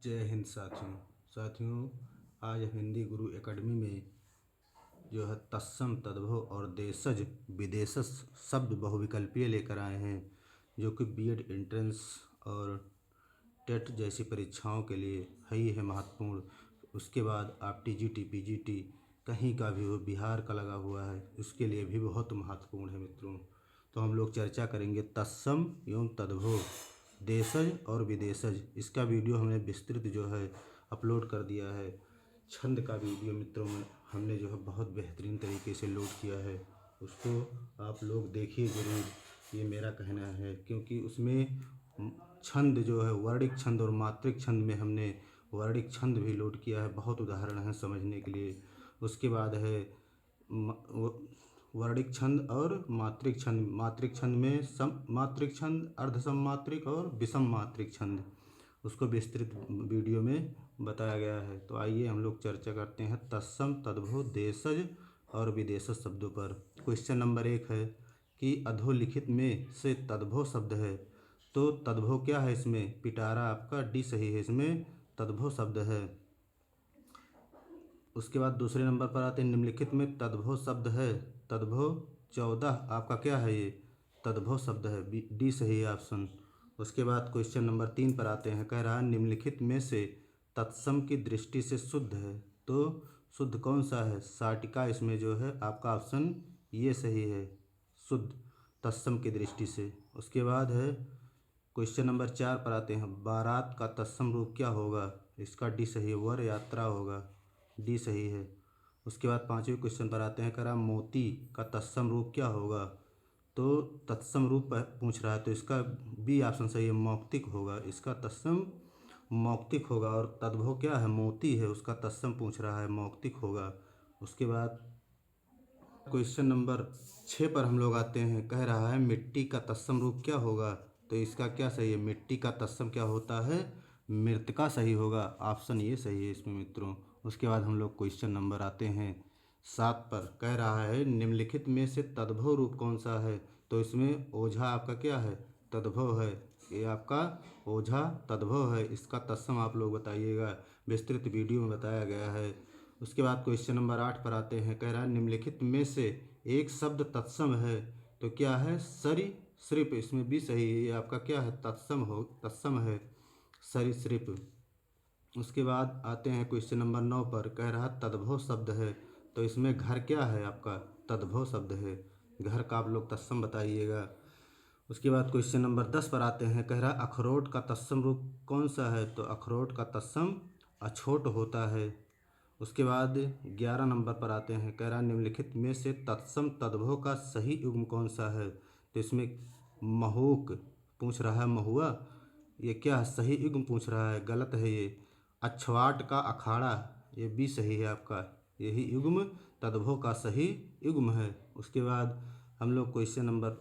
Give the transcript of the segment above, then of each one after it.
जय हिंद साथियों आज हम हिंदी गुरु एकेडमी में जो है तत्सम तद्भव और देशज विदेशज शब्द बहुविकल्पीय लेकर आए हैं, जो कि बीएड एंट्रेंस और टेट जैसी परीक्षाओं के लिए है ही है महत्वपूर्ण। उसके बाद आप टीजीटी पीजीटी कहीं का भी हो, बिहार का लगा हुआ है, उसके लिए भी बहुत महत्वपूर्ण है मित्रों। तो हम लोग चर्चा करेंगे तत्सम एवं तद्भव, देशज और विदेशज। इसका वीडियो हमने विस्तृत जो है अपलोड कर दिया है। छंद का वीडियो मित्रों में हमने जो है बहुत बेहतरीन तरीके से लोड किया है, उसको आप लोग देखिए ज़रूर, ये मेरा कहना है। क्योंकि उसमें छंद जो है वर्णिक छंद और मात्रिक छंद में हमने वर्णिक छंद भी लोड किया है, बहुत उदाहरण हैं समझने के लिए। उसके बाद है वर्णिक छंद और मात्रिक छंद। मात्रिक छंद में सम मात्रिक छंद, अर्ध सममात्रिक और विषम मात्रिक छंद, उसको विस्तृत वीडियो में बताया गया है। तो आइए हम लोग चर्चा करते हैं तत्सम तद्भव देशज और विदेशज शब्दों पर। क्वेश्चन नंबर 1 है कि अधोलिखित में से तद्भव शब्द है, तो तद्भव क्या है इसमें? पिटारा आपका डी सही है, इसमें तद्भव शब्द है। उसके बाद दूसरे नंबर पर आते हैं निम्नलिखित में तद्भव शब्द है, तद्भव 14 आपका क्या है? ये तद्भव शब्द है, डी सही है ऑप्शन। उसके बाद क्वेश्चन नंबर 3 पर आते हैं, कह रहा है निम्नलिखित में से तत्सम की दृष्टि से शुद्ध है, तो शुद्ध कौन सा है? साटिका इसमें जो है आपका ऑप्शन ये सही है, शुद्ध तत्सम की दृष्टि से। उसके बाद है क्वेश्चन नंबर 4 पर आते हैं, बारात का तत्सम रूप क्या होगा? इसका डी सही है, वर यात्रा होगा, डी सही है। उसके बाद 5वें क्वेश्चन पर आते हैं, कह रहा मोती का तत्सम रूप क्या होगा? तो तत्सम रूप पूछ रहा है, तो इसका बी ऑप्शन सही है, मौक्तिक होगा। इसका तत्सम मौक्तिक होगा। और तद्भव क्या है? मोती है, उसका तत्सम पूछ रहा है, मौक्तिक होगा। उसके बाद क्वेश्चन नंबर 6 पर हम लोग आते हैं, कह रहा है मिट्टी का तत्सम रूप क्या होगा? तो इसका क्या सही है? मिट्टी का तत्सम क्या होता है? मृत्तिका सही होगा, ऑप्शन ये सही है इसमें मित्रों। उसके बाद हम लोग क्वेश्चन नंबर आते हैं 7 पर, कह रहा है निम्नलिखित में से तद्भव रूप कौन सा है? तो इसमें ओझा आपका क्या है? तद्भव है, ये आपका ओझा तद्भव है। इसका तत्सम आप लोग बताइएगा, विस्तृत वीडियो में बताया गया है। उसके बाद क्वेश्चन नंबर 8 पर आते हैं, कह रहा है निम्नलिखित में से एक शब्द तत्सम है, तो क्या है? सरीसृप, इसमें भी सही है, ये आपका क्या है? तत्सम है, सरीसृप। उसके बाद आते हैं क्वेश्चन नंबर 9 पर, कह रहा तद्भव शब्द है, तो इसमें घर क्या है? आपका तद्भव शब्द है, घर का आप लोग तत्सम बताइएगा। उसके बाद क्वेश्चन नंबर 10 पर आते हैं, कह रहा अखरोट का तत्सम रूप कौन सा है? तो अखरोट का तत्सम अछोट होता है। उसके बाद 11 नंबर पर आते हैं, कह रहा निम्नलिखित में से तत्सम तद्भव का सही युग्म कौन सा है? तो इसमें महूक पूछ रहा है, महुआ, ये क्या है? सही युग्म पूछ रहा है, गलत है ये। अछवाट का अखाड़ा, ये भी सही है आपका, यही युग्म तद्भव का सही युग्म है। उसके बाद हम लोग क्वेश्चन नंबर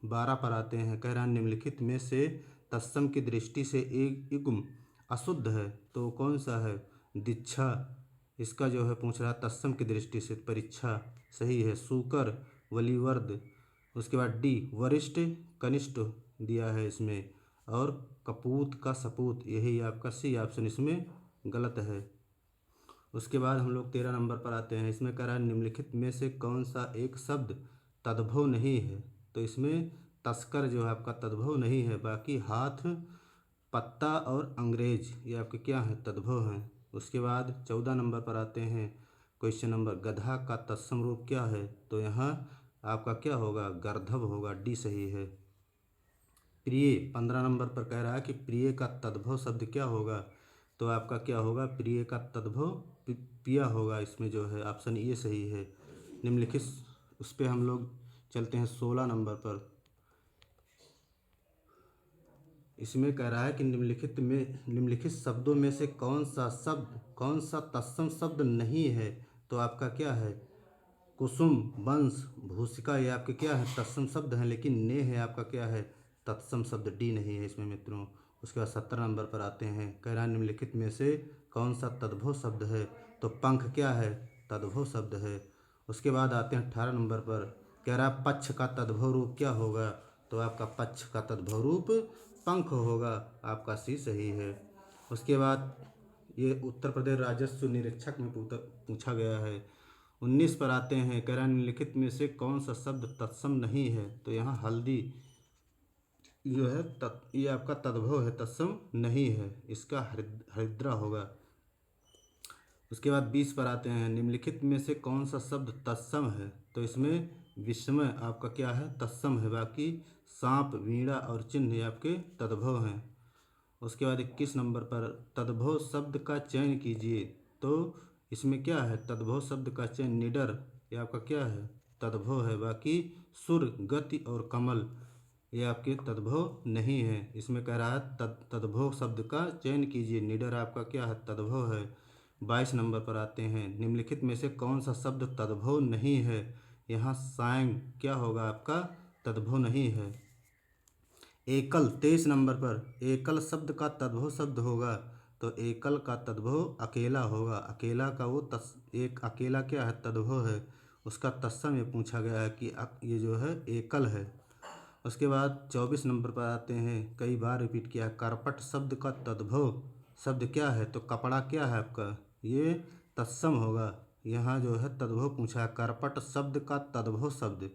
12 पर आते हैं, कह रहा निम्नलिखित में से तत्सम की दृष्टि से एक युग्म अशुद्ध है, तो कौन सा है? दीक्षा, इसका जो है पूछ रहा है तत्सम की दृष्टि से, परीक्षा सही है। सूकर, वलीवर्द। उसके बाद डी वरिष्ठ कनिष्ठ दिया है इसमें, और कपूत का सपूत, यही आपका सी ऑप्शन इसमें गलत है। उसके बाद हम लोग 13 नंबर पर आते हैं, इसमें कह रहा है निम्नलिखित में से कौन सा एक शब्द तद्भव नहीं है? तो इसमें तस्कर जो है आपका तद्भव नहीं है, बाकी हाथ, पत्ता और अंग्रेज ये आपके क्या हैं? तद्भव हैं। उसके बाद 14 नंबर पर आते हैं, क्वेश्चन नंबर, गधा का तत्सम रूप क्या है? तो यहाँ आपका क्या होगा? गर्धव होगा, डी सही है। प्रिय 15 नंबर पर कह रहा है कि प्रिय का तद्भव शब्द क्या होगा? तो आपका क्या होगा? प्रिय का तद्भव पिया होगा, इसमें जो है ऑप्शन ये सही है। निम्नलिखित उस पर हम लोग चलते हैं 16 नंबर पर। इसमें कह रहा है कि निम्नलिखित शब्दों में से कौन सा तत्सम शब्द नहीं है? तो आपका क्या है? कुसुम, वंश, भूसिका, ये आपके क्या है? तत्सम शब्द हैं, लेकिन ने है आपका क्या है? तत्सम शब्द, डी नहीं है इसमें मित्रों। उसके बाद 17 नंबर पर आते हैं, कह रहा है निम्नलिखित में से कौन सा तद्भव शब्द है? तो पंख क्या है? तद्भव शब्द है। उसके बाद आते हैं 18 नंबर पर, कह रहा है पक्ष का तद्भव रूप क्या होगा? तो आपका पक्ष का तद्भव रूप पंख होगा, आपका सी सही है। उसके बाद ये उत्तर प्रदेश राजस्व निरीक्षक में पूछा गया है। 19 पर आते हैं, कह रहा है निम्नलिखित में से कौन सा शब्द तत्सम नहीं है। तो यहाँ हल्दी जो है ये आपका तद्भव है, तत्सम नहीं है, इसका हरिद्रा होगा। उसके बाद 20 पर आते हैं, निम्नलिखित में से कौन सा शब्द तत्सम है। तो इसमें विस्मय आपका क्या है, तत्सम है। बाकी सांप, वीणा और चिन्ह ये आपके तद्भव हैं। उसके बाद 21 नंबर पर तद्भव शब्द का चयन कीजिए। तो इसमें क्या है, तद्भव शब्द का चयन निडर ये आपका क्या है, तद्भव है। बाकी सुर, गति और कमल ये आपके तद्भव नहीं है। इसमें कह रहा है तद्भव शब्द का चयन कीजिए, निडर आपका क्या है, तद्भव है। 22 नंबर पर आते हैं, निम्नलिखित में से कौन सा शब्द तद्भव नहीं है। यहाँ सायं क्या होगा आपका, तद्भव नहीं है। एकल 23 नंबर पर एकल शब्द का तद्भव शब्द होगा। तो एकल का तद्भव अकेला होगा। अकेला का वो एक अकेला क्या है, तद्भव है, उसका तत्सम ये पूछा गया है कि ये जो है एकल है। उसके बाद 24 नंबर पर आते हैं, कई बार रिपीट किया, करपट शब्द का तद्भव शब्द क्या है। तो कपड़ा क्या है आपका, ये तत्सम होगा। यहाँ जो है तद्भव पूछा है, करपट शब्द का तद्भव शब्द।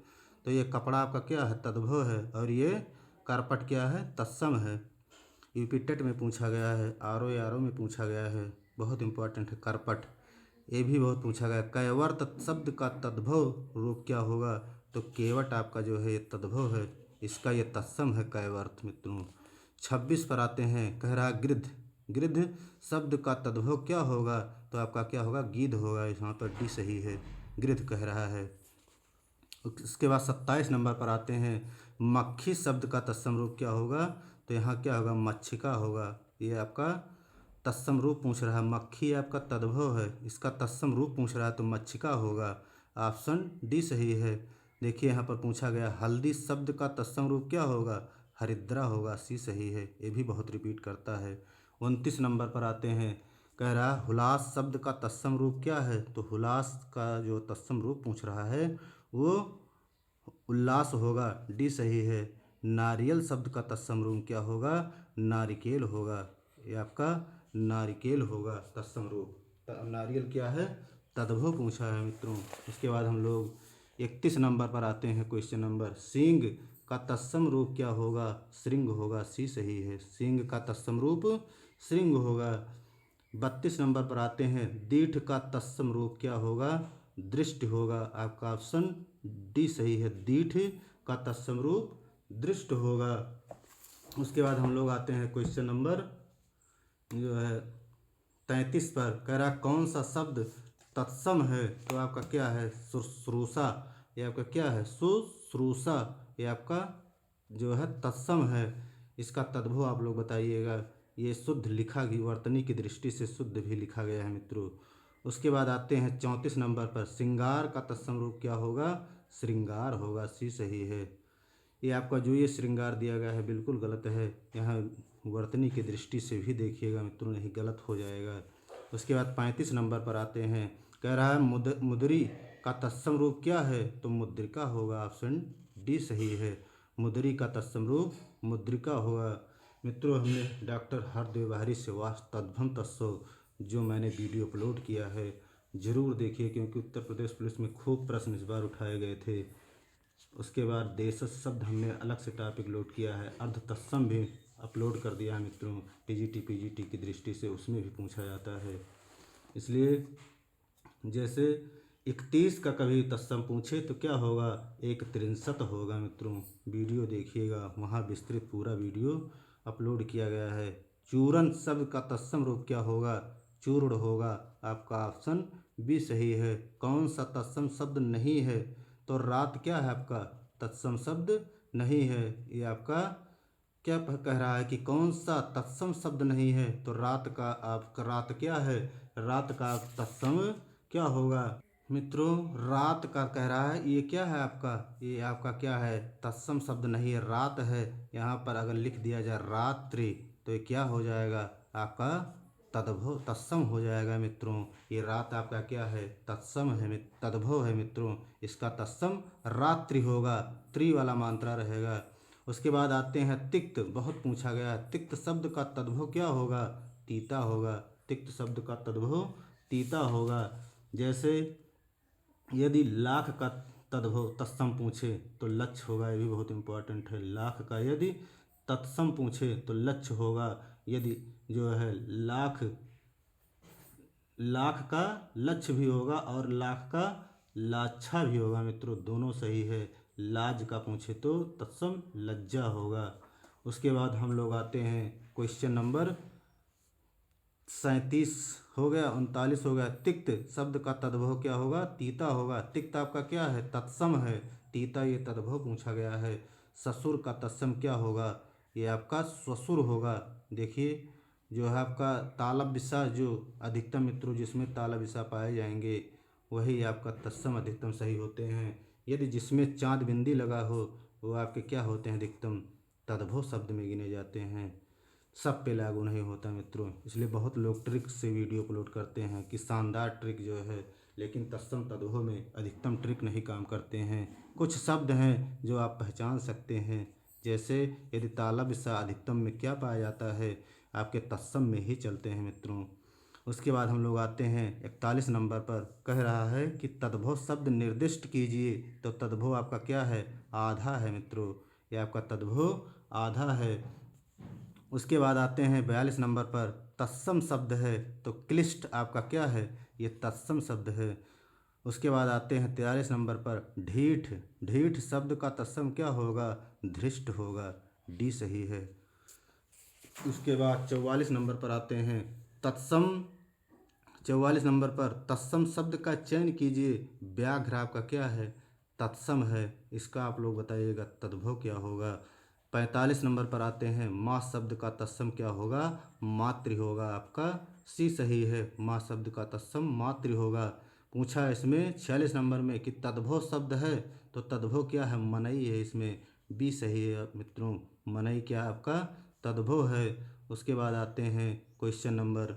तो ये कपड़ा आपका क्या है, तद्भव है, और ये करपट क्या है, तत्सम है। यूपी टेट में पूछा गया है, आर ओ में पूछा गया है, बहुत इंपॉर्टेंट है करपट, ये भी बहुत पूछा गया। कैवर्त शब्द का तद्भव रूप क्या होगा। तो केवट आपका जो है ये तद्भव है, इसका ये तत्सम है कैवर्त मित्रों। 26 पर आते हैं, कह रहा गिद्ध, गिद्ध शब्द का तद्भव क्या होगा। तो आपका क्या होगा, गीध होगा। यहाँ पर डी सही है, गिद्ध कह रहा है। उसके बाद 27 नंबर पर आते हैं, मक्खी शब्द का तत्सम रूप क्या होगा। तो यहाँ क्या होगा, मच्छिका होगा। ये आपका तत्सम रूप पूछ रहा है, मक्खी आपका तद्भव है, इसका तत्सम रूप पूछ रहा है, तो मच्छिका होगा। ऑप्शन डी सही है। देखिए यहाँ पर पूछा गया, हल्दी शब्द का तत्सम रूप क्या होगा, हरिद्रा होगा, सी सही है। ये भी बहुत रिपीट करता है। 29 नंबर पर आते हैं, कह रहा हुलास शब्द का तत्सम रूप क्या है। तो हुलास का जो तत्सम रूप पूछ रहा है वो उल्लास होगा, डी सही है। नारियल शब्द का तत्सम रूप क्या होगा, नारिकेल होगा। ये आपका नारिकेल होगा तत्सम रूप। नारियल क्या है, तद्भव पूछा है मित्रों। उसके बाद हम लोग 31 नंबर पर आते हैं, क्वेश्चन नंबर, सींग का तत्सम रूप क्या होगा, श्रृंग होगा, सी सही है। सींग का तत्सम रूप श्रृंग होगा। 32 नंबर पर आते हैं, दीठ का तत्सम रूप क्या होगा, दृष्टि होगा। आपका ऑप्शन डी सही है, दीठ का तत्सम रूप दृष्ट होगा। उसके बाद हम लोग आते हैं क्वेश्चन नंबर जो है 33 पर, कह रहा कौन सा शब्द तत्सम है। तो आपका क्या है, शुश्रूषा। ये आपका क्या है, शुश्रूषा, ये आपका जो है तत्सम है। इसका तद्भव आप लोग बताइएगा। ये शुद्ध लिखा गया, वर्तनी की दृष्टि से शुद्ध भी लिखा गया है मित्रों। उसके बाद आते हैं 34 नंबर पर, श्रृंगार का तत्सम रूप क्या होगा, श्रृंगार होगा, सी सही है। ये आपका जो ये श्रृंगार दिया गया है बिल्कुल गलत है, यहाँ वर्तनी की दृष्टि से भी देखिएगा मित्रों, नहीं गलत हो जाएगा। उसके बाद 35 नंबर पर आते हैं, कह रहा है मुद्री का तत्सम रूप क्या है। तो मुद्रिका होगा, ऑप्शन डी सही है। मुद्री का तत्सम रूप मुद्रिका होगा। मित्रों, हमने डॉक्टर हरदेवहारी से वास्त तद्भव तत्सव जो मैंने वीडियो अपलोड किया है ज़रूर देखिए, क्योंकि उत्तर प्रदेश पुलिस में खूब प्रश्न इस बार उठाए गए थे। उसके बाद देशज शब्द हमने अलग से टॉपिक लोड किया है, अर्ध तत्सम भी अपलोड कर दिया है मित्रों, टीजीटी पीजीटी की दृष्टि से उसमें भी पूछा जाता है। इसलिए जैसे 31 का कभी तत्सम पूछे तो क्या होगा, 163 होगा मित्रों। वीडियो देखिएगा, वहाँ विस्तृत पूरा वीडियो अपलोड किया गया है। चूर्ण शब्द का तत्सम रूप क्या होगा, चूर्ण होगा। आपका ऑप्शन बी सही है। कौन सा तत्सम शब्द नहीं है। तो रात क्या है आपका, तत्सम शब्द नहीं है। ये आपका क्या कह रहा है कि कौन सा तत्सम शब्द नहीं है। तो रात का आपका रात क्या है, रात का तत्सम क्या होगा मित्रों, रात का कह रहा है। ये क्या है आपका, ये आपका क्या है, तत्सम शब्द नहीं है, रात है। यहाँ पर अगर लिख दिया जाए रात्रि तो ये क्या हो जाएगा, आपका तद्भव तत्सम हो जाएगा मित्रों। ये रात आपका क्या है, तत्सम है, तद्भव है मित्रों। इसका तत्सम रात्रि होगा, त्रि वाला मात्रा रहेगा। उसके बाद आते हैं तिक्त, बहुत पूछा गया है, तिक्त शब्द का तद्भव क्या होगा। तीता होगा। तिक्त शब्द का तद्भव तीता होगा। जैसे यदि लाख का तद्भव तत्सम पूछे तो लक्ष्य होगा, ये भी बहुत इंपॉर्टेंट है। लाख का यदि तत्सम पूछे तो लक्ष्य होगा। यदि जो है लाख का लक्ष्य भी होगा और लाख का लाच्छा भी होगा मित्रों, दोनों सही है। लाज का पूछे तो तत्सम लज्जा होगा। उसके बाद हम लोग आते हैं क्वेश्चन नंबर 37 हो गया, 39 हो गया। तिक्त शब्द का तद्भव क्या होगा? तीता होगा। तिक्त आपका क्या है? तत्सम है। तीता ये तद्भव पूछा गया है। ससुर का तत्सम क्या होगा? ये आपका ससुर होगा। देखिए जो है आपका तालब विसा, जो अधिकतम मित्रों जिसमें तालब विसा पाए जाएंगे वही आपका तत्सम अधिकतम सही होते हैं। यदि जिसमें चांद बिंदी लगा हो वो आपके क्या होते हैं? अधिकतम तद्भव शब्द में गिने जाते हैं। सब पे लागू नहीं होता मित्रों, इसलिए बहुत लोग ट्रिक से वीडियो अपलोड करते हैं कि शानदार ट्रिक जो है, लेकिन तत्सम तद्भव में अधिकतम ट्रिक नहीं काम करते हैं। कुछ शब्द हैं जो आप पहचान सकते हैं, जैसे यदि तालब विसा अधिकतम में क्या पाया जाता है? आपके तत्सम में ही चलते हैं मित्रों। उसके बाद हम लोग आते हैं 41 नंबर पर। कह रहा है कि तद्भव शब्द निर्दिष्ट कीजिए। तो तद्भव आपका क्या है? आधा है मित्रों, ये आपका तद्भव आधा है। उसके बाद आते हैं 42 नंबर पर। तत्सम शब्द है तो क्लिष्ट आपका क्या है? ये तत्सम शब्द है। उसके बाद आते हैं 43 नंबर पर। ढीठ, ढीठ शब्द का तत्सम क्या होगा? धृष्ट होगा। डी सही है। उसके बाद 44 नंबर पर आते हैं। तत्सम 44 नंबर पर तत्सम शब्द का चयन कीजिए। व्याघ्र आपका क्या है? तत्सम है। इसका आप लोग बताइएगा तद्भव क्या होगा। 45 नंबर पर आते हैं। माँ शब्द का तत्सम क्या होगा? मातृ होगा। आपका सी सही है। माँ शब्द का तत्सम मातृ होगा। पूछा इसमें 46 नंबर में कि तद्भव शब्द है तो तद्भव क्या है? मनई है। इसमें बी सही है मित्रों। मनई क्या आपका तद्भव है। उसके बाद आते हैं क्वेश्चन नंबर,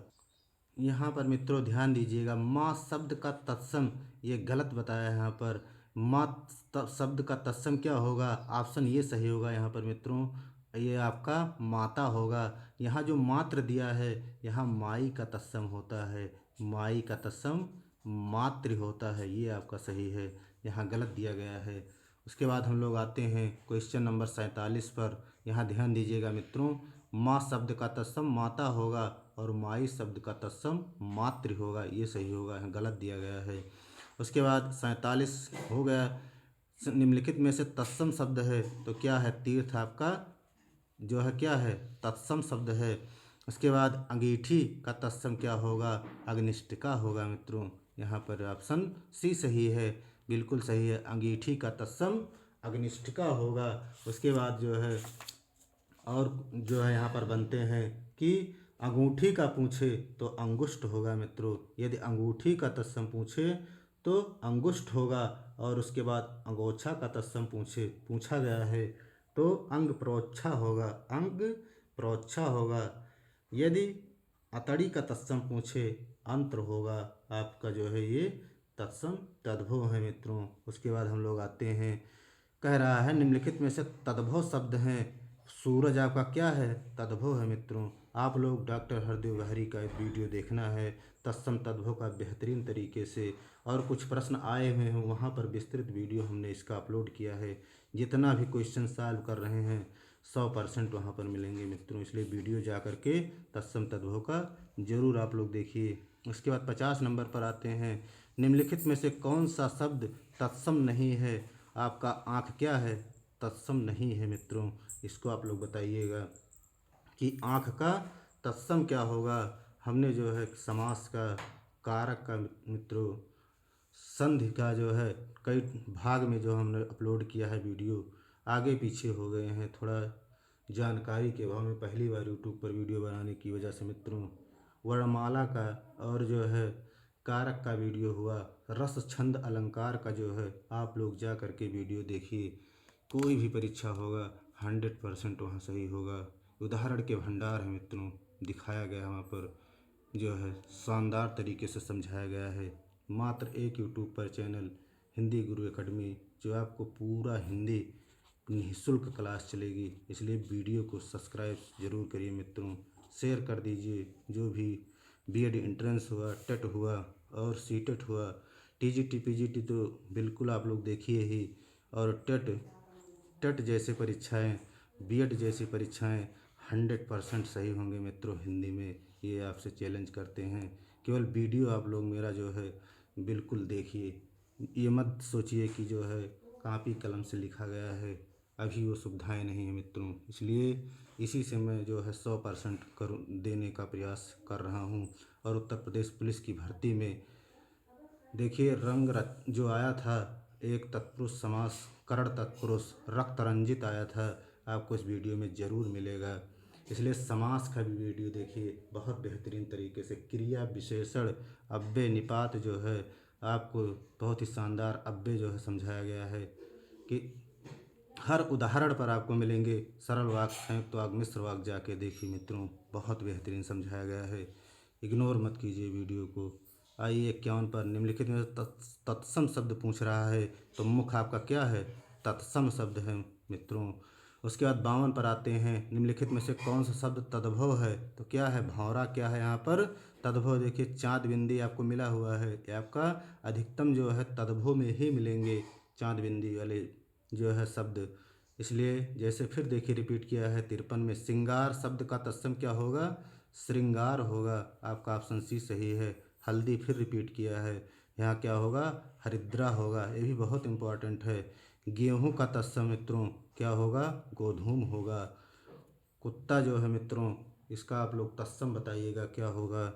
यहाँ पर मित्रों ध्यान दीजिएगा। माँ शब्द का तत्सम ये गलत बताया है यहाँ पर। माँ शब्द का तत्सम क्या होगा? ऑप्शन ये सही होगा यहाँ पर मित्रों, ये आपका माता होगा। यहाँ जो मात्र दिया है यहाँ माई का तत्सम होता है। माई का तत्सम मातृ होता है, ये आपका सही है, यहाँ गलत दिया गया है। उसके बाद हम लोग आते हैं क्वेश्चन नंबर 47 पर। यहाँ ध्यान दीजिएगा मित्रों, माँ शब्द का तत्सम माता होगा और माई शब्द का तत्सम मातृ होगा, ये सही होगा, यहाँ गलत दिया गया है। उसके बाद 47 हो गया। निम्नलिखित में से तत्सम शब्द है तो क्या है? तीर्थ आपका जो है क्या है? तत्सम शब्द है। उसके बाद अंगीठी का तत्सम क्या होगा? अग्निष्टिका होगा मित्रों। यहाँ पर ऑप्शन सी सही है, बिल्कुल सही है। अंगीठी का तत्सम अग्निष्टिका होगा। उसके बाद जो है और जो है यहाँ पर बनते हैं कि अंगूठी का पूछे तो अंगुष्ठ होगा मित्रों। यदि अंगूठी का तत्सम पूछे तो अंगुष्ठ होगा। और उसके बाद अंगोछा का तत्सम पूछा गया है तो अंग प्रोच्छा होगा। अंग प्रोच्छा होगा। यदि अतड़ी का तत्सम पूछे अंत्र होगा। आपका जो है ये तत्सम तद्भव है मित्रों। उसके बाद हम लोग आते हैं, कह रहा है निम्नलिखित में से तद्भव शब्द हैं। सूरज आपका क्या है? तद्भव है मित्रों। आप लोग डॉक्टर हरदेव गहरी का एक वीडियो देखना है तत्सम तद्भव का बेहतरीन तरीके से, और कुछ प्रश्न आए हुए हैं वहाँ पर विस्तृत वीडियो हमने इसका अपलोड किया है। जितना भी क्वेश्चन सॉल्व कर रहे हैं 100% वहाँ पर मिलेंगे मित्रों, इसलिए वीडियो जा कर के तत्सम तद्भव का ज़रूर आप लोग देखिए। उसके बाद 50 नंबर पर आते हैं। निम्नलिखित में से कौन सा शब्द तत्सम नहीं है? आपका आँख क्या है? तत्सम नहीं है मित्रों, इसको आप लोग बताइएगा कि आँख का तत्सम क्या होगा। हमने जो है समास का, कारक का मित्रों, संधि का जो है कई भाग में जो हमने अपलोड किया है वीडियो, आगे पीछे हो गए हैं थोड़ा जानकारी के अभाव में, पहली बार यूट्यूब पर वीडियो बनाने की वजह से मित्रों। वर्णमाला का और जो है कारक का वीडियो हुआ। रस छंद अलंकार का जो है आप लोग जा कर के वीडियो देखिए, कोई भी परीक्षा होगा 100% वहाँ सही होगा। उदाहरण के भंडार है मित्रों, दिखाया गया वहाँ पर जो है शानदार तरीके से समझाया गया है। मात्र एक यूट्यूब पर चैनल हिंदी गुरु एकेडमी, जो आपको पूरा हिंदी निःशुल्क क्लास चलेगी, इसलिए वीडियो को सब्सक्राइब ज़रूर करिए मित्रों। शेयर कर दीजिए। जो भी बीएड एंट्रेंस हुआ, टेट हुआ और सीटेट हुआ, टीजीटी पीजीटी तो बिल्कुल आप लोग देखिए ही, और टेट टेट जैसे परीक्षाएं, बीएड जैसी परीक्षाएं 100% सही होंगे मित्रों हिंदी में। ये आपसे चैलेंज करते हैं। केवल वीडियो आप लोग मेरा जो है बिल्कुल देखिए। ये मत सोचिए कि जो है कॉपी कलम से लिखा गया है, अभी वो सुविधाएं नहीं है मित्रों। इसलिए इसी से मैं जो है 100% करूँ देने का प्रयास कर रहा हूँ। और उत्तर प्रदेश पुलिस की भर्ती में देखिए जो आया था, एक तत्पुरुष समास करण तत्पुरुष रक्त रंजित आया था, आपको इस वीडियो में ज़रूर मिलेगा। इसलिए समास का भी वीडियो देखिए, बहुत बेहतरीन तरीके से क्रिया विशेषण अव्यय निपात जो है आपको बहुत ही शानदार अव्यय जो है समझाया गया है कि हर उदाहरण पर आपको मिलेंगे। सरल वाक्य, संयुक्त वाक्य, मिश्र वाक्य जाके देखिए मित्रों, बहुत बेहतरीन समझाया गया है। इग्नोर मत कीजिए वीडियो को। आइए 51 पर निम्नलिखित में तत्सम शब्द पूछ रहा है, तो मुख्य आपका क्या है? तत्सम शब्द है मित्रों। उसके बाद 52 पर आते हैं, निम्नलिखित में से कौन सा शब्द तद्भव है? तो क्या है? भौरा क्या है यहाँ पर? तद्भव। देखिए चाँद बिंदी आपको मिला हुआ है, ये आपका अधिकतम जो है तद्भव में ही मिलेंगे चाँद बिंदी वाले जो है शब्द। इसलिए जैसे फिर देखिए रिपीट किया है 53 में, श्रृंगार शब्द का तत्सम क्या होगा? श्रृंगार होगा। आपका ऑप्शन सी सही है। हल्दी फिर रिपीट किया है, यहाँ क्या होगा? हरिद्रा होगा। ये भी बहुत इंपॉर्टेंट है। गेहूं का तत्सम मित्रों क्या होगा? गोधूम होगा। कुत्ता जो है मित्रों, इसका आप लोग तत्सम बताइएगा क्या होगा।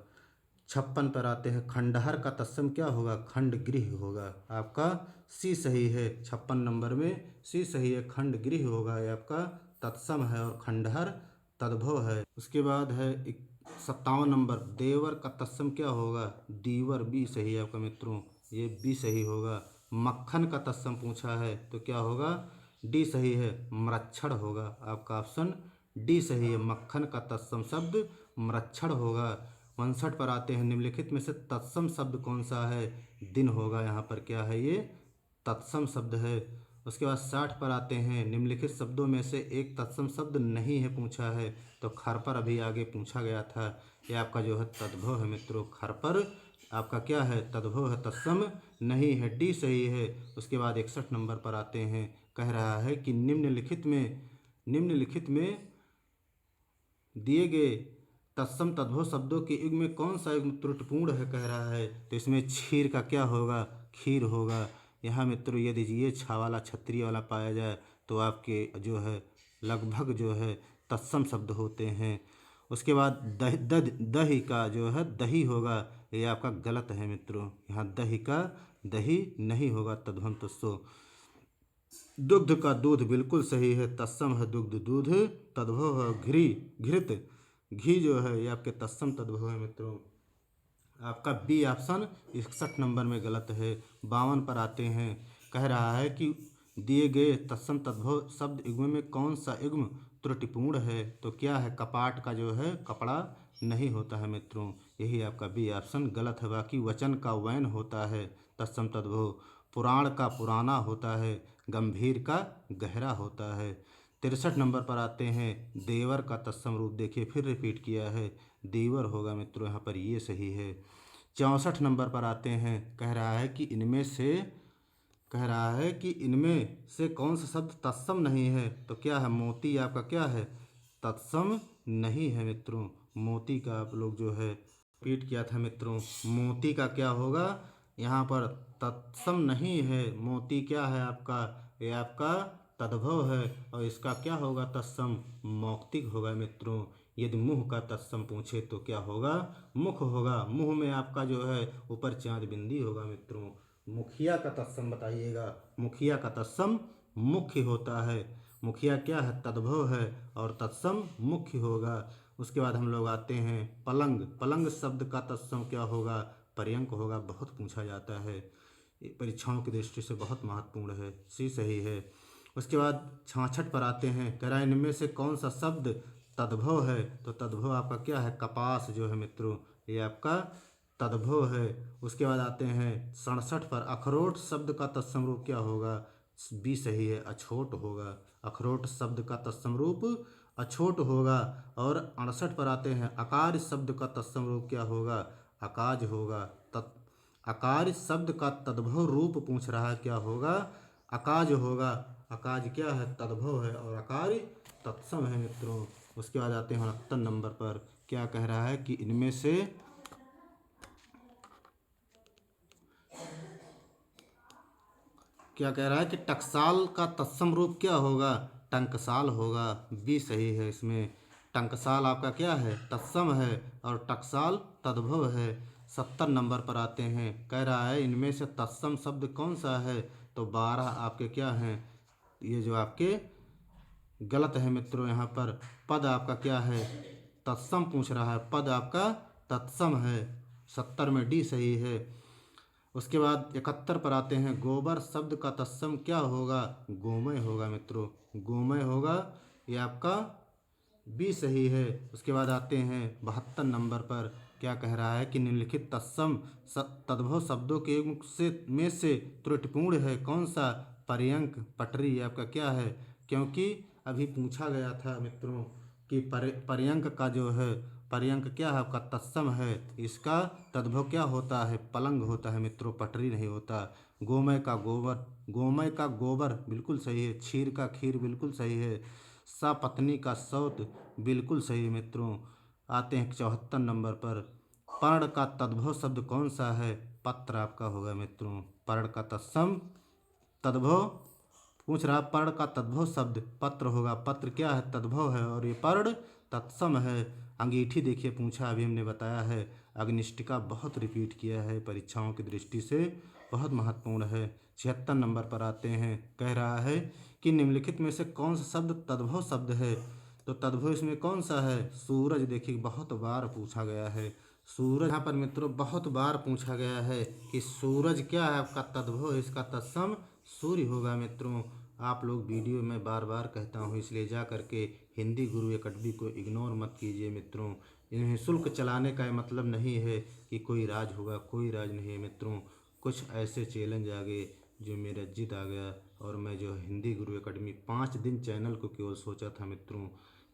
56 पर आते हैं, खंडहर का तत्सम क्या होगा? खंडगृह होगा। आपका सी सही है। 56 नंबर में सी सही है, खंडगृह होगा, ये आपका तत्सम है और खंडहर तद्भव है। उसके बाद है 57 नंबर, देवर का तत्सम क्या होगा? दीवर। बी सही है आपका मित्रों, ये बी सही होगा। मक्खन का तत्सम पूछा है तो क्या होगा? डी सही है, मृक्षण होगा। आपका ऑप्शन डी सही है, मक्खन का तत्सम शब्द मृक्षण होगा। 59 पर आते हैं, निम्नलिखित में से तत्सम शब्द कौन सा है? दिन होगा। यहाँ पर क्या है? ये तत्सम शब्द है। उसके बाद 60 पर आते हैं, निम्नलिखित शब्दों में से एक तत्सम शब्द नहीं है पूछा है, तो खरपर अभी आगे पूछा गया था। ये आपका जो है तद्भव है मित्रों। खरपर आपका क्या है? तद्भव है, तत्सम नहीं है। डी सही है। उसके बाद 61 नंबर पर आते हैं, कह रहा है कि निम्नलिखित में दिए गए तत्सम तद्भव शब्दों के युग में कौन सा युग त्रुटिपूर्ण है कह रहा है, तो इसमें क्षीर का क्या होगा? खीर होगा। यहाँ मित्रों यदि ये छा वाला छत्री वाला पाया जाए तो आपके जो है लगभग जो है तत्सम शब्द होते हैं। उसके बाद दही का जो है दही होगा, ये आपका गलत है मित्रों। यहाँ दही का दही नहीं होगा, तद्भव तत्सो। दुग्ध का दूध बिल्कुल सही है, तत्सम है दुग्ध। दूध तद्भव है। घृत घी जो है ये आपके तत्सम तद्भव है मित्रों। आपका बी ऑप्शन 61 नंबर में गलत है। 52 पर आते हैं, कह रहा है कि दिए गए तत्सम तद्भव शब्द युग्म में कौन सा युग्म त्रुटिपूर्ण है, तो क्या है? कपाट का जो है कपड़ा नहीं होता है मित्रों। यही आपका बी ऑप्शन गलत है। बाकी वचन का वैन होता है तत्सम तद्भव। पुराण का पुराना होता है। गंभीर का गहरा होता है। 63 नंबर पर आते हैं, देवर का तत्सम रूप देखिए फिर रिपीट किया है, देवर होगा मित्रों, यहाँ पर ये सही है। 64 नंबर पर आते हैं, कह रहा है कि इनमें से कौन सा शब्द तत्सम नहीं है, तो क्या है? मोती आपका क्या है? तत्सम नहीं है मित्रों। मोती का आप लोग जो है रिपीट किया था मित्रों, मोती का क्या होगा? यहाँ पर तत्सम नहीं है। मोती क्या है आपका? ये आपका तद्भव है और इसका क्या होगा? तत्सम मौक्तिक होगा मित्रों। यदि मुँह का तत्सम पूछे तो क्या होगा? मुख होगा। मुँह में आपका जो है ऊपर चाँद बिंदी होगा मित्रों। मुखिया का तत्सम बताइएगा। मुखिया का तत्सम मुख्य होता है। मुखिया क्या है? तद्भव है और तत्सम मुख्य होगा। उसके बाद हम लोग आते हैं पलंग। पलंग शब्द का तत्सम क्या होगा? पर्यंक होगा। बहुत पूछा जाता है, ये परीक्षाओं की दृष्टि से बहुत महत्वपूर्ण है। सी सही है। उसके बाद 66 पर आते हैं, कह रहा है इनमें से कौन सा शब्द तद्भव है, तो तद्भव आपका क्या है? कपास जो है मित्रों, ये आपका तद्भव है। उसके बाद आते हैं 67 पर, अखरोट शब्द का तत्सम रूप क्या होगा? बी सही है, अछोट होगा। अखरोट शब्द का तत्सम रूप अछोट होगा। और 68 पर आते हैं, अकार शब्द का तत्सम रूप क्या होगा? अकाज होगा। अकार शब्द का तद्भव रूप पूछ रहा है, क्या होगा? अकाज होगा। अकाज क्या है? तद्भव है, और अकार तत्सम है मित्रों। उसके बाद आते हैं 69 नंबर पर, क्या कह रहा है कि इनमें से क्या कह रहा है कि टकसाल का तत्सम रूप क्या होगा? टंकसाल होगा। बी सही है इसमें। टंकसाल आपका क्या है? तत्सम है, और टकसाल तद्भव है। 70 नंबर पर आते हैं, कह रहा है इनमें से तत्सम शब्द कौन सा है? तो 12 आपके क्या हैं? ये जो आपके गलत है मित्रों। यहाँ पर पद आपका क्या है? तत्सम पूछ रहा है, पद आपका तत्सम है। 70 में डी सही है। उसके बाद 71 पर आते हैं, गोबर शब्द का तत्सम क्या होगा? गोमय होगा मित्रों, गोमय होगा। ये आपका बी सही है। उसके बाद आते हैं 72 नंबर पर, क्या कह रहा है कि निम्नलिखित तत्सम तद्भव शब्दों के में से त्रुटिपूर्ण है कौन सा? पर्यंक, पटरी आपका क्या है? क्योंकि अभी पूछा गया था मित्रों कि पर्यंक का जो है, पर्यंक क्या है आपका? तत्सम है। इसका तद्भव क्या होता है? पलंग होता है मित्रों, पटरी नहीं होता। गोमय का गोबर, गोमय का गोबर बिल्कुल सही है। क्षीर का खीर बिल्कुल सही है। सपत्नी का सौत बिल्कुल सही है मित्रों। आते हैं 74 नंबर पर, पर्ण का तद्भव शब्द कौन सा है? पत्र आपका होगा मित्रों। पर्ण का तत्सम तद्भव पूछ रहा, पर्ण का तद्भव शब्द पत्र होगा। पत्र क्या है? तद्भव है, और ये पर्ण तत्सम है। अंगीठी देखिए पूछा, अभी हमने बताया है। अग्निष्टिका बहुत रिपीट किया है, परीक्षाओं की दृष्टि से बहुत महत्वपूर्ण है। 76 नंबर पर आते हैं, कह रहा है कि निम्नलिखित में से कौन सा शब्द तद्भव शब्द है? तो तद्भव इसमें कौन सा है? सूरज। देखिए बहुत बार पूछा गया है सूरज। यहाँ पर मित्रों बहुत बार पूछा गया है कि सूरज क्या है आपका? तद्भव। इसका तत्सम सूर्य होगा मित्रों। आप लोग वीडियो में बार बार कहता हूँ, इसलिए जा करके हिंदी गुरु एकेडमी को इग्नोर मत कीजिए मित्रों। इन्हें शुल्क चलाने का मतलब नहीं है कि कोई राज होगा, कोई राज नहीं है मित्रों। कुछ ऐसे चैलेंज आ गए जो मेरा जिद आ गया, और मैं जो हिंदी गुरु एकेडमी 5 दिन चैनल को केवल सोचा था मित्रों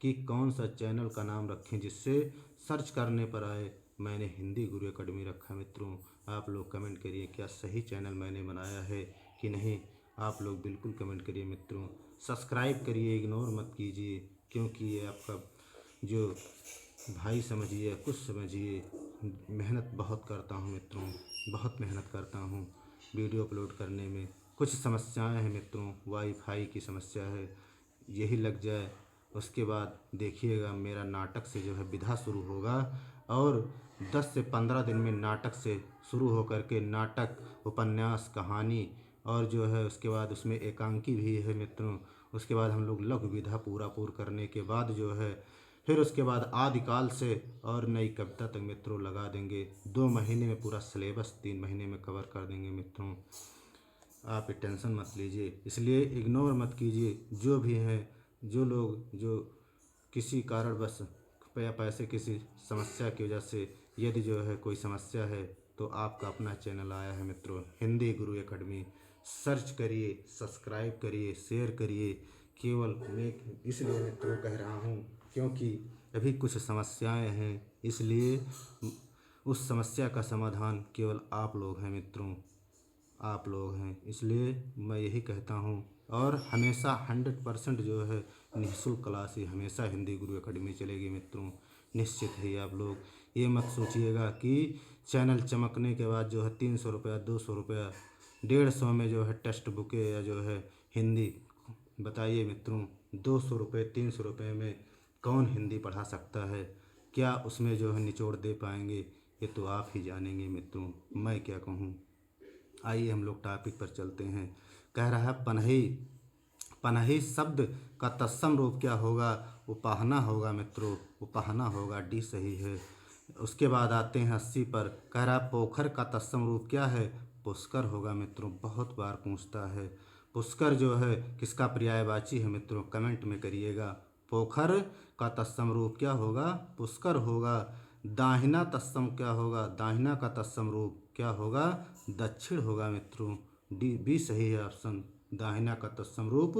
कि कौन सा चैनल का नाम रखें जिससे सर्च करने पर आए। मैंने हिंदी गुरु एकेडमी रखा मित्रों। आप लोग कमेंट करिए क्या सही चैनल मैंने बनाया है कि नहीं। आप लोग बिल्कुल कमेंट करिए मित्रों। सब्सक्राइब करिए, इग्नोर मत कीजिए, क्योंकि ये आपका जो भाई समझिए, कुछ समझिए। मेहनत बहुत करता हूँ मित्रों, बहुत मेहनत करता हूँ वीडियो अपलोड करने में। कुछ समस्याएं हैं मित्रों, वाईफाई की समस्या है, यही लग जाए उसके बाद देखिएगा मेरा नाटक से जो है विधा शुरू होगा। और 10 से 15 दिन में नाटक से शुरू होकर के नाटक, उपन्यास, कहानी, और जो है उसके बाद उसमें एकांकी भी है मित्रों। उसके बाद हम लोग लघु विधा पूरा करने के बाद जो है फिर उसके बाद आदिकाल से और नई कविता तक मित्रों लगा देंगे। 2 महीने में पूरा सिलेबस 3 महीने में कवर कर देंगे मित्रों। आप टेंशन मत लीजिए, इसलिए इग्नोर मत कीजिए। जो भी हैं, जो लोग जो किसी कारणवश या पैसे किसी समस्या की वजह से यदि जो है कोई समस्या है, तो आपका अपना चैनल आया है मित्रों, हिंदी गुरु एकेडमी। सर्च करिए, सब्सक्राइब करिए, शेयर करिए। केवल मैं इसलिए मित्रों कह रहा हूँ क्योंकि अभी कुछ समस्याएं हैं, इसलिए उस समस्या का समाधान केवल आप लोग हैं मित्रों, आप लोग हैं। इसलिए मैं यही कहता हूँ, और हमेशा 100% जो है निःशुल्क क्लास ही हमेशा हिंदी गुरु एकेडमी चलेगी मित्रों। निश्चित ही आप लोग ये मत सोचिएगा कि चैनल चमकने के बाद जो है 300 रुपया, 200 रुपया, 150 में जो है टेक्स्ट बुकें या जो है हिंदी। बताइए मित्रों, 200 रुपये, 300 रुपये में कौन हिंदी पढ़ा सकता है? क्या उसमें जो है निचोड़ दे पाएंगे? ये तो आप ही जानेंगे मित्रों, मैं क्या कहूँ। आइए हम लोग टॉपिक पर चलते हैं। कह रहा है पनही। पनही शब्द का तत्सम रूप क्या होगा? उपाहना होगा मित्रों, उपाहना होगा, डी सही है। उसके बाद आते हैं 80 पर, कह रहा है पोखर का तत्सम रूप क्या है? पुष्कर होगा मित्रों, बहुत बार पूछता है। पुष्कर जो है किसका पर्यायवाची है मित्रों? कमेंट में करिएगा। पोखर का तत्सम रूप क्या होगा? पुष्कर होगा। दाहिना तत्सम क्या होगा? दाहिना का तत्सम रूप क्या होगा? दक्षिण होगा मित्रों, डी बी सही है ऑप्शन। दाहिना का तत्सम रूप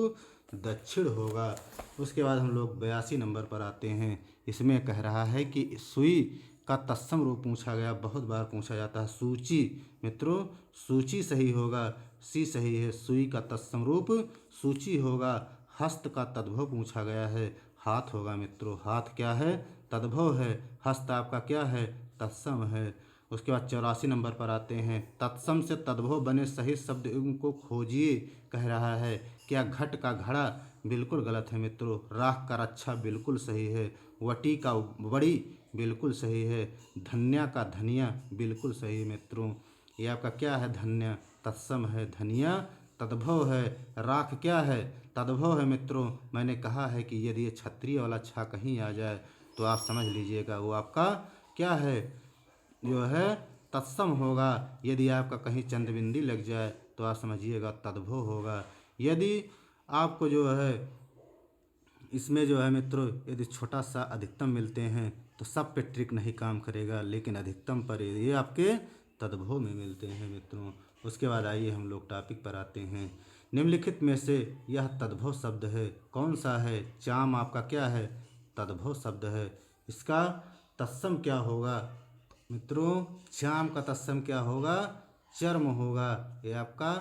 दक्षिण होगा। उसके बाद हम लोग 82 नंबर पर आते हैं। इसमें कह रहा है कि सुई का तत्सम रूप पूछा गया, बहुत बार पूछा जाता है। सूची मित्रों, सूची सही होगा, सी सही है। सुई का तत्सम रूप सूची होगा। हस्त का तद्भव पूछा गया है, हाथ होगा मित्रों। हाथ क्या है? तद्भव है। हस्त आपका क्या है? तत्सम है। उसके बाद 84 नंबर पर आते हैं। तत्सम से तद्भव बने सही शब्द युग्म को खोजिए कह रहा है। क्या घट का घड़ा? बिल्कुल गलत है मित्रों। राख का रक्षा बिल्कुल सही है। वटी का वड़ी बिल्कुल सही है। धन्या का धनिया बिल्कुल सही है मित्रों। ये आपका क्या है? धन्या तत्सम है। धनिया तद्भव है। राख क्या है? तद्भव है मित्रों। मैंने कहा है कि यदि ये क्षत्रिय वाला छा कहीं आ जाए तो आप समझ लीजिएगा वो आपका क्या है, जो है तत्सम होगा। यदि आपका कहीं चंद्रबिंदी लग जाए तो आप समझिएगा तद्भव होगा। यदि आपको जो है इसमें जो है मित्रों, यदि छोटा सा अधिकतम मिलते हैं तो सब पे ट्रिक नहीं काम करेगा, लेकिन अधिकतम पर ये आपके तद्भव में मिलते हैं मित्रों। उसके बाद आइए हम लोग टॉपिक पर आते हैं। निम्नलिखित में से यह तद्भव शब्द है, कौन सा है? चाम आपका क्या है? तद्भव शब्द है। इसका तत्सम क्या होगा मित्रों? चाम का तत्सम क्या होगा? चर्म होगा। ये आपका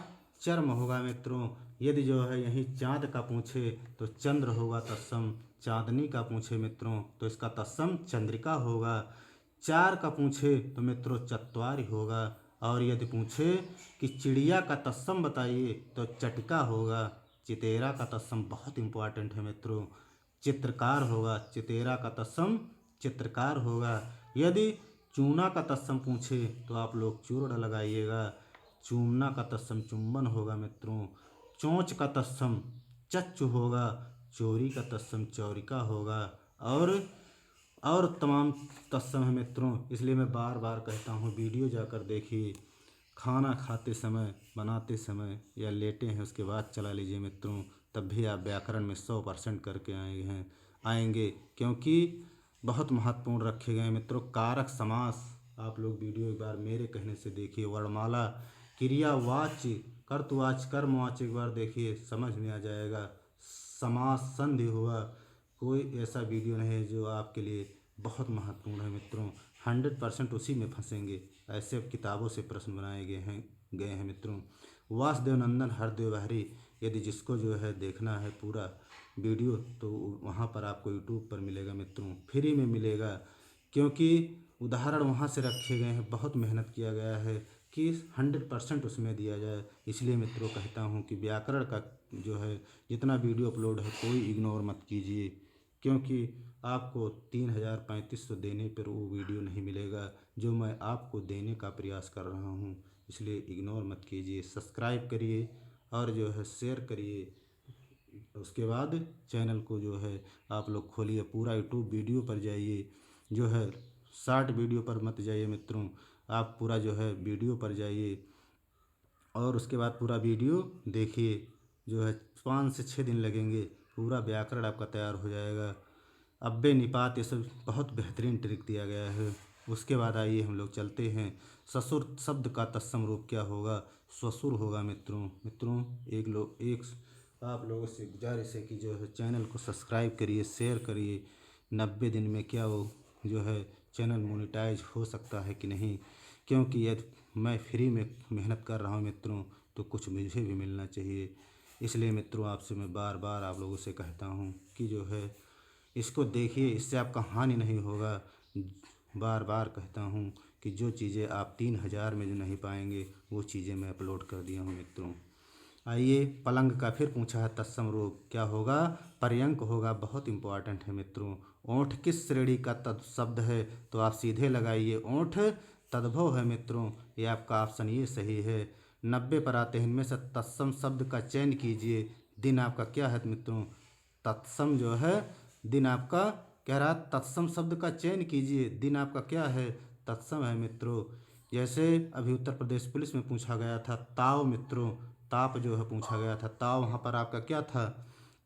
चर्म होगा मित्रों। यदि जो है यहीं चाँद का पूछे तो चंद्र होगा तत्सम। चांदनी का पूछे मित्रों तो इसका तत्सम चंद्रिका होगा। चार का पूछे तो मित्रों चत्वारी होगा। और यदि पूछे कि चिड़िया का तत्सम बताइए तो चटिका होगा। चितेरा का तत्सम बहुत इंपॉर्टेंट है मित्रों, चित्रकार होगा। चितेरा का तत्सम चित्रकार होगा। यदि चूना का तत्सम पूछे तो आप लोग चूर्ण लगाइएगा। चूमना का तत्सम चुंबन होगा मित्रों। चोंच का तत्सम चच्चु होगा। चोरी का तत्सम चौरिका होगा। और तमाम तत्सम है मित्रों, इसलिए मैं बार बार कहता हूँ वीडियो जाकर देखिए। खाना खाते समय, बनाते समय या लेटे हैं उसके बाद चला लीजिए मित्रों, तब भी आप व्याकरण में 100% करके आएंगे, क्योंकि बहुत महत्वपूर्ण रखे गए हैं मित्रों। कारक समास आप लोग वीडियो एक बार मेरे कहने से देखिए। वर्णमाला, क्रियावाच्य, कर्तवाच्य, कर्मवाच्य एक बार देखिए, समझ में आ जाएगा। समास, संधि हुआ, कोई ऐसा वीडियो नहीं है जो आपके लिए बहुत महत्वपूर्ण है मित्रों। 100% उसी में फंसेंगे। ऐसे किताबों से प्रश्न बनाए गए हैं मित्रों। वासुदेव नंदन हरदेव हरि, यदि जिसको जो है देखना है पूरा वीडियो तो वहाँ पर आपको यूट्यूब पर मिलेगा मित्रों, फ्री में मिलेगा, क्योंकि उदाहरण वहाँ से रखे गए हैं। बहुत मेहनत किया गया है कि 100% उसमें दिया जाए। इसलिए मित्रों कहता हूँ कि व्याकरण का जो है जितना वीडियो अपलोड है कोई इग्नोर मत कीजिए, क्योंकि आपको 3,3500 देने पर वो वीडियो नहीं मिलेगा जो मैं आपको देने का प्रयास कर रहा हूँ। इसलिए इग्नोर मत कीजिए, सब्सक्राइब करिए और जो है शेयर करिए। उसके बाद चैनल को जो है आप लोग खोलिए, पूरा यूट्यूब वीडियो पर जाइए, जो है शॉर्ट वीडियो पर मत जाइए मित्रों, आप पूरा जो है वीडियो पर जाइए और उसके बाद पूरा वीडियो देखिए। जो है 5 से 6 दिन लगेंगे, पूरा व्याकरण आपका तैयार हो जाएगा। अब्बे निपात ये सब बहुत बेहतरीन ट्रिक दिया गया है। उसके बाद आइए हम लोग चलते हैं। ससुर शब्द का तत्सम रूप क्या होगा? ससुर होगा मित्रों एक आप लोगों से गुजारिश है कि जो है चैनल को सब्सक्राइब करिए, शेयर करिए। 90 दिन में क्या वो जो है चैनल मोनेटाइज हो सकता है कि नहीं, क्योंकि यदि मैं फ्री में मेहनत कर रहा हूँ मित्रों तो कुछ मुझे भी मिलना चाहिए। इसलिए मित्रों आपसे मैं बार बार आप लोगों से कहता हूँ कि जो है इसको देखिए, इससे आपका हानि नहीं होगा। बार बार कहता हूँ कि जो चीज़ें आप 3000 में जो नहीं पाएंगे वो चीज़ें मैं अपलोड कर दिया हूँ मित्रों। आइए पलंग का फिर पूछा है तत्सम रूप क्या होगा? पर्यंक होगा। बहुत इंपॉर्टेंट है मित्रों। ओंठ किस श्रेणी का शब्द है? तो आप सीधे लगाइए, ओंठ तद्भव है मित्रों। ये आपका ऑप्शन ये सही है। 90 पर आते हैं। इनमें से तत्सम शब्द का चयन कीजिए। दिन आपका क्या है मित्रों? तत्सम जो है दिन आपका कह रहा है तत्सम शब्द का चयन कीजिए। दिन आपका क्या है? तत्सम है मित्रों। जैसे अभी उत्तर प्रदेश पुलिस में पूछा गया था ताव मित्रों, ताप जो है पूछा गया था। ताव वहाँ पर आपका क्या था?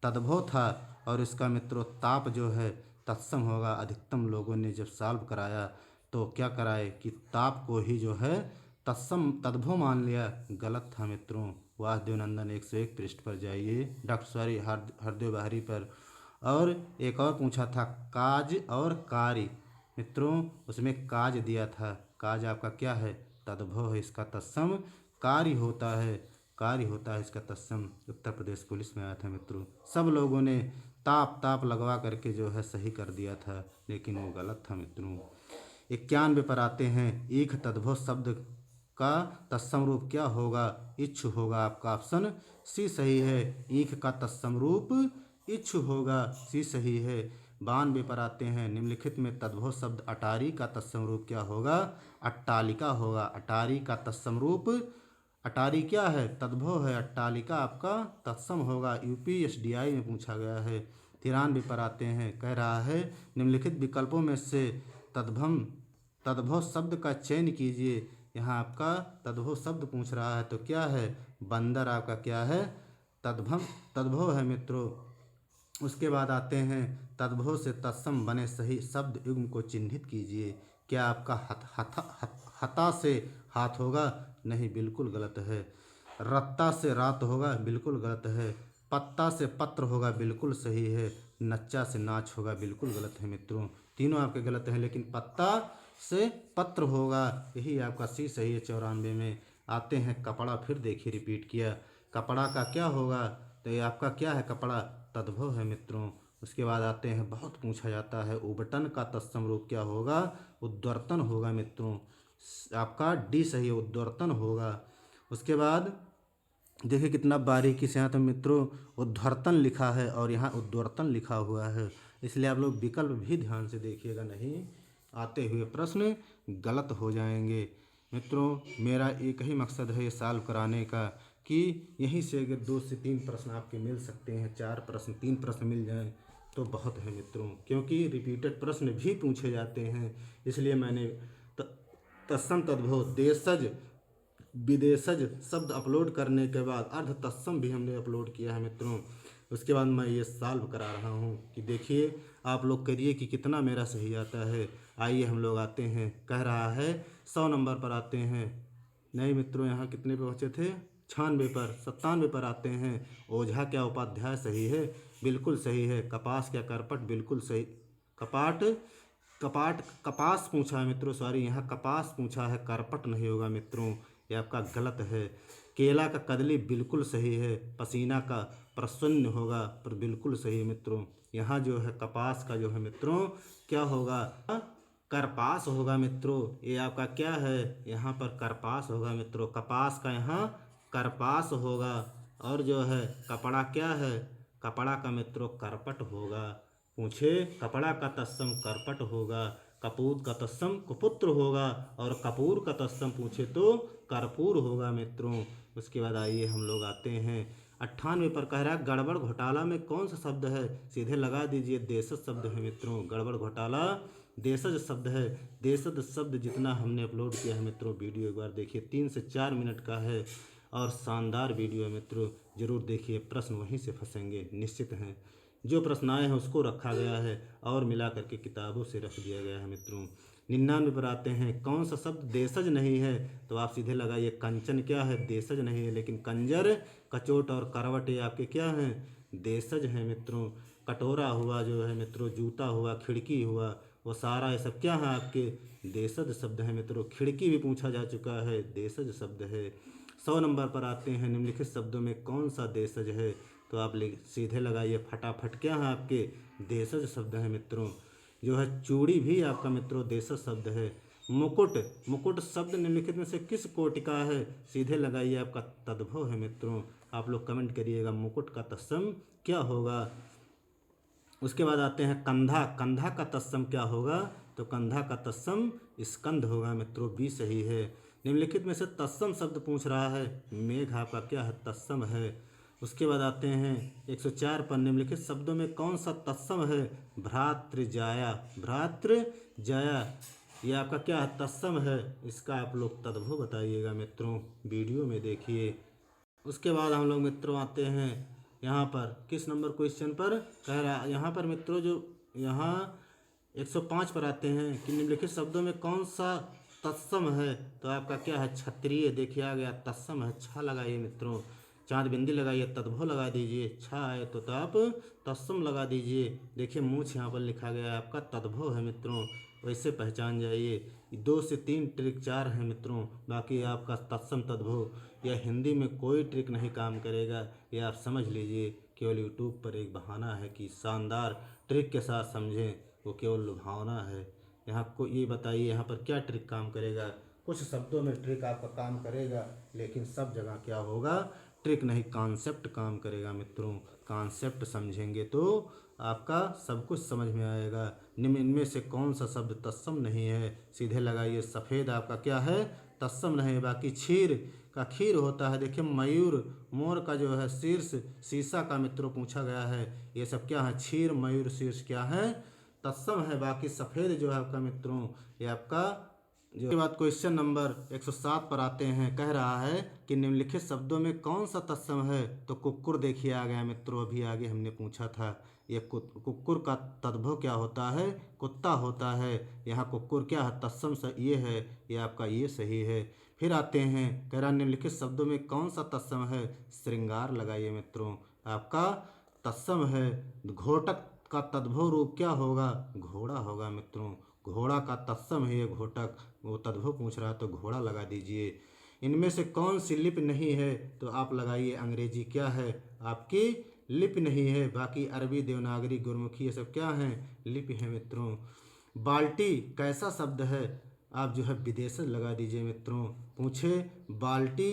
तद्भव था। और इसका मित्रों ताप जो है तत्सम होगा। अधिकतम लोगों ने जब सॉल्व कराया तो क्या कराए कि ताप को ही जो है तत्सम तद्भव मान लिया, गलत था मित्रों। वासुदेव नंदन 101 पृष्ठ पर जाइए, हरदेव बाहरी पर। और एक और पूछा था काज और कार्य, मित्रों उसमें काज दिया था, काज आपका क्या है, तद्भव है, इसका तत्सम कार्य होता है, कार्य होता है इसका तत्सम। उत्तर प्रदेश पुलिस में आया था मित्रों। सब लोगों ने ताप ताप लगवा करके जो है सही कर दिया था, लेकिन वो गलत था मित्रों। 91 पर आते हैं, ईख तद्भव शब्द का तत्सम रूप क्या होगा, इच्छु होगा, आपका ऑप्शन सी सही है। ईख का तत्सम रूप इच्छु होगा, सी सही है। 92 पर आते हैं, निम्नलिखित में तद्भव शब्द अटारी का तत्सम रूप क्या होगा, अट्टालिका होगा। अटारी का तत्सम रूप, अटारी क्या है, तद्भव है, अट्टालिका आपका तत्सम होगा। UPSDI में पूछा गया है। 93 पर आते हैं, कह रहा है निम्नलिखित विकल्पों में से तद्भव शब्द का चयन कीजिए। यहाँ आपका तद्भव शब्द पूछ रहा है, तो क्या है, बंदर आपका क्या है, तद्भव है मित्रों। उसके बाद आते हैं, तद्भव से तत्सम बने सही शब्द युग्म को चिन्हित कीजिए। क्या आपका हता से हाथ होगा, नहीं, बिल्कुल गलत है। रत्ता से रात होगा, बिल्कुल गलत है। पत्ता से पत्र होगा, बिल्कुल सही है। नच्चा से नाच होगा, बिल्कुल गलत है मित्रों। तीनों आपके गलत हैं, लेकिन पत्ता से पत्र होगा, यही आपका सी सही है। 94 में आते हैं, कपड़ा, फिर देखिए रिपीट किया, कपड़ा का क्या होगा, तो ये आपका क्या है, कपड़ा तद्भव है मित्रों। उसके बाद आते हैं, बहुत पूछा जाता है, उबटन का तत्सम रूप क्या होगा, उद्वर्तन होगा मित्रों। आपका डी सही है, उद्वर्तन होगा। उसके बाद देखिए कितना बारीकी से यहाँ तो मित्रों उद्वर्तन लिखा है और यहाँ उद्वर्तन लिखा हुआ है, इसलिए आप लोग विकल्प भी ध्यान से देखिएगा, नहीं आते हुए प्रश्न गलत हो जाएंगे मित्रों। मेरा एक ही मकसद है ये सॉल्व कराने का, कि यहीं से अगर 2 से 3 प्रश्न आपके मिल सकते हैं, 4 प्रश्न, 3 प्रश्न मिल जाएं तो बहुत है मित्रों, क्योंकि रिपीटेड प्रश्न भी पूछे जाते हैं। इसलिए मैंने तत्सम तद्भव देशज विदेशज शब्द अपलोड करने के बाद अर्ध तत्सम भी हमने अपलोड किया है मित्रों। उसके बाद मैं ये सॉल्व करा रहा हूँ कि देखिए आप लोग करिए कि कितना मेरा सही आता है। आइए हम लोग आते हैं, कह रहा है 100 नंबर पर आते हैं, नहीं मित्रों यहाँ कितने पे पहुँचे थे, 96 पर। 97 पर आते हैं, ओझा क्या उपाध्याय सही है, बिल्कुल सही है। कपास क्या करपट, बिल्कुल सही। कपास पूछा है मित्रों, सॉरी यहाँ कपास पूछा है, करपट नहीं होगा मित्रों, ये आपका गलत है। केला का कदली बिल्कुल सही है। पसीना का प्रसन्न होगा, पर बिल्कुल सही है मित्रों। यहाँ जो है कपास का जो है मित्रों क्या होगा, करपास होगा मित्रों। ये आपका क्या है, यहाँ पर करपास होगा मित्रों, कपास का यहाँ करपास होगा। और जो है कपड़ा क्या है, कपड़ा का मित्रों करपट होगा। पूछे कपड़ा का तत्सम करपट होगा, कपूर का तत्सम कुपुत्र होगा, और कपूर का तत्सम पूछे तो कर्पूर होगा मित्रों। उसके बाद आइए हम लोग आते हैं 98 पर, कह रहा है गड़बड़ घोटाला में कौन सा शब्द है, सीधे लगा दीजिए, देशज शब्द है मित्रों। गड़बड़ घोटाला देशज शब्द है। देशज शब्द जितना हमने अपलोड किया है मित्रों, वीडियो एक बार देखिए, 3 से 4 मिनट का है और शानदार वीडियो है मित्रों, जरूर देखिए। प्रश्न वहीं से फंसेंगे निश्चित हैं, जो प्रश्न आए हैं उसको रखा गया है और मिला करके किताबों से रख दिया गया है मित्रों। 99 पर आते हैं, कौन सा शब्द देशज नहीं है, तो आप सीधे लगाइए, कंचन क्या है, देशज नहीं है, लेकिन कंजर, कचोट और करवट ये आपके क्या हैं, देशज हैं मित्रों। कटोरा हुआ जो है मित्रों, जूता हुआ, खिड़की हुआ, वो सारा ये सब क्या है आपके देशज शब्द है मित्रों। खिड़की भी पूछा जा चुका है, देशज शब्द है। 100 नंबर पर आते हैं, निम्नलिखित शब्दों में कौन सा देशज है, तो आप सीधे लगाइए, फटाफट क्या है आपके देशज शब्द है मित्रों। जो है चूड़ी भी आपका मित्रों देशज शब्द है। मुकुट, मुकुट शब्द निम्नलिखित में से किस कोटि का है, सीधे लगाइए, आपका तद्भव है मित्रों। आप लोग कमेंट करिएगा मुकुट का तत्सम क्या होगा। उसके बाद आते हैं कंधा, कंधा का तत्सम क्या होगा, तो कंधा का तत्सम स्कंध होगा मित्रों, बी सही है। निम्नलिखित में से तत्सम शब्द पूछ रहा है, मेघ आपका क्या है, तत्सम है। उसके बाद आते हैं 104 पर, निम्नलिखित शब्दों में कौन सा तत्सम है, भ्रातृजाया, भ्रातृजाया ये आपका क्या है, तत्सम है। इसका आप लोग तद्भव बताइएगा मित्रों, वीडियो में देखिए। उसके बाद हम लोग मित्रों आते हैं यहाँ पर, किस नंबर क्वेश्चन पर, कह रहा है यहाँ पर मित्रों, जो यहाँ 105 पर आते हैं कि निम्नलिखित शब्दों में कौन सा तत्सम है तो आपका क्या है क्षत्रिय। देखिए आ गया तत्सम है, छा लगाइए मित्रों, चांद बिंदी लगाइए, तद्भव लगा दीजिए, छा है तो आप तत्सम लगा दीजिए। देखिए मूछ यहाँ पर लिखा गया है आपका तद्भव है मित्रों, वैसे पहचान जाइए। 2 से 3 ट्रिक 4 हैं मित्रों, बाकी आपका तत्सम तद्भव। यह हिंदी में कोई ट्रिक नहीं काम करेगा, ये आप समझ लीजिए। केवल यूट्यूब पर एक बहाना है कि शानदार ट्रिक के साथ समझें, वो केवल लुभावना है। यहाँ को ये बताइए यहाँ पर क्या ट्रिक काम करेगा। कुछ शब्दों में ट्रिक आपका काम करेगा, लेकिन सब जगह क्या होगा, ट्रिक नहीं कॉन्सेप्ट काम करेगा मित्रों। कॉन्सेप्ट समझेंगे तो आपका सब कुछ समझ में आएगा। निम्न इनमें से कौन सा शब्द तत्सम नहीं है, सीधे लगाइए। सफ़ेद आपका क्या है, तत्सम नहीं है। बाकी क्षीर का खीर होता है। देखिए मयूर, मोर का जो है शीर्ष, शीशा का मित्रों पूछा गया है। ये सब क्या है, क्षीर मयूर शीर्ष क्या है, तत्सम है। बाकी सफ़ेद जो है आपका मित्रों, ये आपका जो। के बाद क्वेश्चन नंबर 107 पर आते हैं। कह रहा है कि निम्नलिखित शब्दों में कौन सा तत्सम है, तो कुक्कुर देखिए आ गया मित्रों, अभी आगे हमने पूछा था। ये कुक्कुर का तद्भव क्या होता है, कुत्ता होता है। यहाँ कुक्कुर क्या है, तत्सम ये है, ये आपका ये सही है। फिर आते हैं, कह रहा निम्नलिखित शब्दों में कौन सा तत्सम है, श्रृंगार लगाइए मित्रों, आपका तत्सम है। घोटक का तद्भव रूप क्या होगा, घोड़ा होगा मित्रों। घोड़ा का तत्सम है ये घोटक, वो तद्भव पूछ रहा है तो घोड़ा लगा दीजिए। इनमें से कौन सी लिपि नहीं है, तो आप लगाइए अंग्रेजी क्या है, आपकी लिपि नहीं है। बाकी अरबी, देवनागरी, गुरमुखी ये सब क्या हैं, लिपि है मित्रों। बाल्टी कैसा शब्द है, आप जो है विदेशज लगा दीजिए मित्रों। पूछे बाल्टी,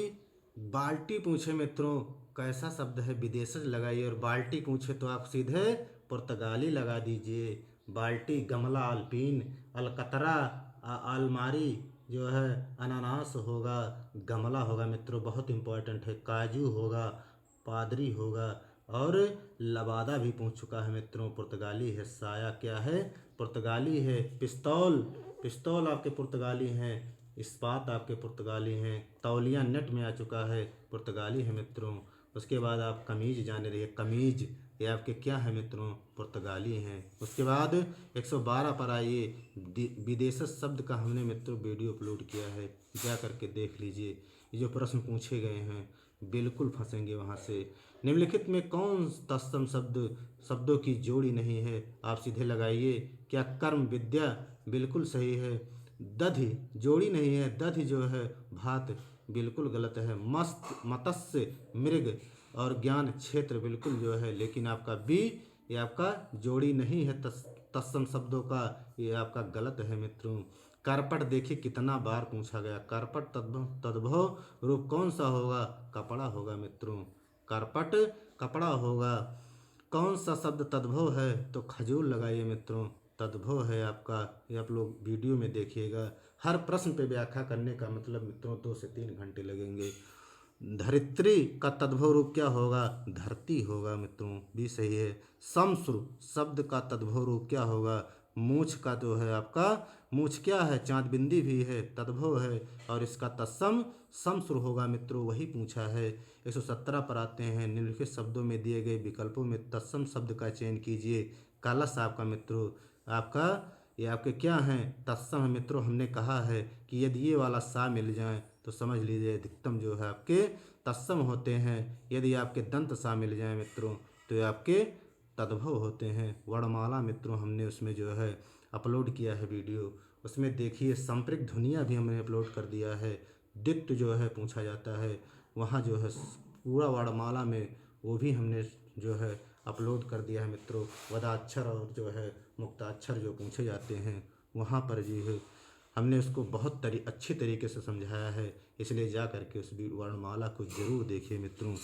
बाल्टी पूछे मित्रों कैसा शब्द है, विदेशज लगाइए। और बाल्टी पूछे तो आप सीधे पुर्तगाली लगा दीजिए। बाल्टी, गमला, अल्पीन, अलकतरा, अलमारी जो है अनानास होगा, गमला होगा मित्रों, बहुत इंपॉर्टेंट है। काजू होगा, पादरी होगा, और लबादा भी पूछ चुका है मित्रों, पुर्तगाली है। साया क्या है, पुर्तगाली है। पिस्तौल, पिस्तौल आपके पुर्तगाली हैं। इस्पात आपके पुर्तगाली हैं। तौलिया नेट में आ चुका है, पुर्तगाली है मित्रों। उसके बाद आप कमीज जाने रहिए, कमीज ये आपके क्या है मित्रों, पुर्तगाली हैं। उसके बाद 112 पर आइए। विदेशज शब्द का हमने मित्रों वीडियो अपलोड किया है, जा करके देख लीजिए। ये जो प्रश्न पूछे गए हैं बिल्कुल फंसेंगे वहाँ से। निम्नलिखित में कौन तत्सम शब्दों की जोड़ी नहीं है, आप सीधे लगाइए। क्या कर्म विद्या, बिल्कुल सही है। दधि जोड़ी नहीं है, दधि जो है भात, बिल्कुल गलत है। मस्त, मत्स्य, मृग और ज्ञान क्षेत्र बिल्कुल जो है, लेकिन आपका बी ये आपका जोड़ी नहीं है तत्सम शब्दों का, ये आपका गलत है मित्रों। कार्पट देखिए कितना बार पूछा गया। कार्पट तद्भव रूप कौन सा होगा, कपड़ा होगा मित्रों। कार्पट कपड़ा होगा। कौन सा शब्द तद्भव है, तो खजूर लगाइए मित्रों, तद्भव है आपका। ये आप लोग वीडियो में देखिएगा। हर प्रश्न पे व्याख्या करने का मतलब मित्रों 2 से 3 घंटे लगेंगे। धरित्री का तद्भव रूप क्या होगा, धरती होगा मित्रों, भी सही है। शमश्रु शब्द का तद्भव रूप क्या होगा, मूछ का जो है आपका, मूछ क्या है, चांद बिंदी भी है, तद्भव है, और इसका तत्सम शमश्रु होगा मित्रों, वही पूछा है। 117 पर आते हैं। निम्नलिखित शब्दों में दिए गए विकल्पों में तत्सम शब्द का चयन कीजिए। कलश आपका मित्रों, आपका ये आपके क्या हैं, तत्सम है मित्रों। हमने कहा है कि यदि ये वाला सा मिल जाए तो समझ लीजिए अधिकतम जो है आपके तत्सम होते हैं। यदि आपके दंत सा मिल जाए मित्रों तो ये आपके तद्भव होते हैं। वर्णमाला मित्रों हमने उसमें जो है अपलोड किया है वीडियो, उसमें देखिए। संप्रेक ध्वनियाँ भी हमने अपलोड कर दिया है। द्वित्व जो है पूछा जाता है, वहाँ जो है पूरा वर्णमाला में वो भी हमने जो है अपलोड कर दिया है मित्रों। वदाक्षर और जो है मुक्ताक्षर जो पूछे जाते हैं, वहाँ पर जो है हमने उसको बहुत अच्छी तरीके से समझाया है, इसलिए जा करके उस वर्णमाला को ज़रूर देखिए मित्रों,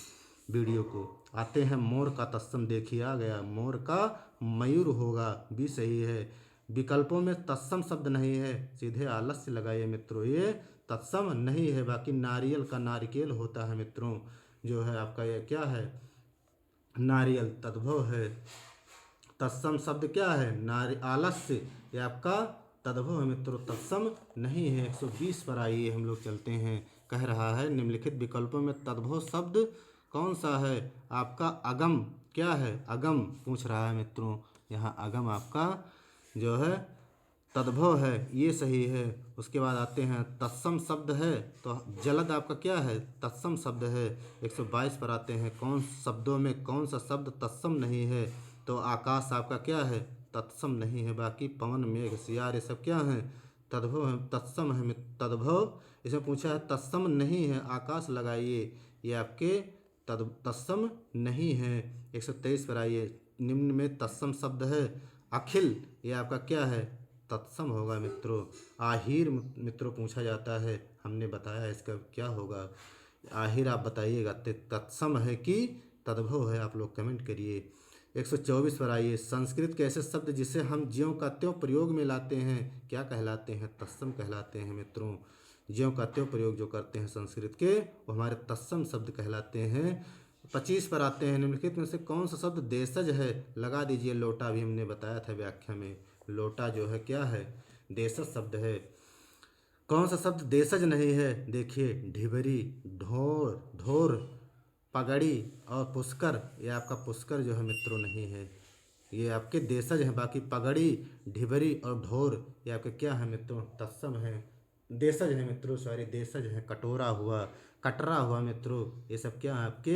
वीडियो को। आते हैं मोर का तत्सम, देखिए आ गया। मोर का मयूर होगा, भी सही है। विकल्पों में तत्सम शब्द नहीं है, सीधे आलस्य लगाइए मित्रों, ये तत्सम नहीं है। बाकी नारियल का नारिकेल होता है मित्रों, जो है आपका ये क्या है, नारियल तद्भव है। तत्सम शब्द क्या है, आलस्य, ये आपका तद्भव है मित्रों, तत्सम नहीं है। 120 पर आइए, हम लोग चलते हैं। कह रहा है निम्नलिखित विकल्पों में तद्भव शब्द कौन सा है, आपका अगम क्या है, अगम पूछ रहा है मित्रों। यहाँ अगम आपका जो है तद्भव है, ये सही है। उसके बाद आते हैं तत्सम शब्द है, तो जलद आपका क्या है, तत्सम शब्द है। 122 पर आते हैं कौन शब्दों में कौन सा शब्द तत्सम नहीं है, तो आकाश आपका क्या है, तत्सम नहीं है। बाकी पवन मेघ सियार ये सब क्या हैं, तद्भव है, तत्सम है। तद्भव इसमें पूछा है तत्सम नहीं है, आकाश लगाइए, ये आपके तत्सम नहीं है। 123 पर आइए, निम्न में तत्सम शब्द है अखिल, ये आपका क्या है, तत्सम होगा मित्रों। आहिर मित्रों पूछा जाता है, हमने बताया इसका क्या होगा, आहिर आप बताइएगा तत्सम है कि तद्भव है, आप लोग कमेंट करिए। 124 पर आइए, संस्कृत के ऐसे शब्द जिसे हम ज्यों का त्यों प्रयोग में लाते हैं क्या कहलाते हैं, तत्सम कहलाते हैं मित्रों। ज्यों का त्यों प्रयोग जो करते हैं संस्कृत के, वो हमारे तत्सम शब्द कहलाते हैं। 25 पर आते हैं, निम्नलिखित में से कौन सा शब्द देशज है, लगा दीजिए। लोटा भी हमने बताया था व्याख्या में, लोटा जो है क्या है, देशज शब्द है। कौन सा शब्द देशज नहीं है, देखिए ढिबरी, ढोर, धोर, पगड़ी और पुष्कर, ये आपका पुष्कर जो है मित्रों नहीं है, ये आपके देशज हैं। बाकी पगड़ी, ढिबरी और ढोर ये आपके क्या है मित्रों, तत्सम है, देशज है मित्रों, सॉरी देशज है। कटोरा हुआ, कटरा हुआ मित्रों, ये सब क्या है आपके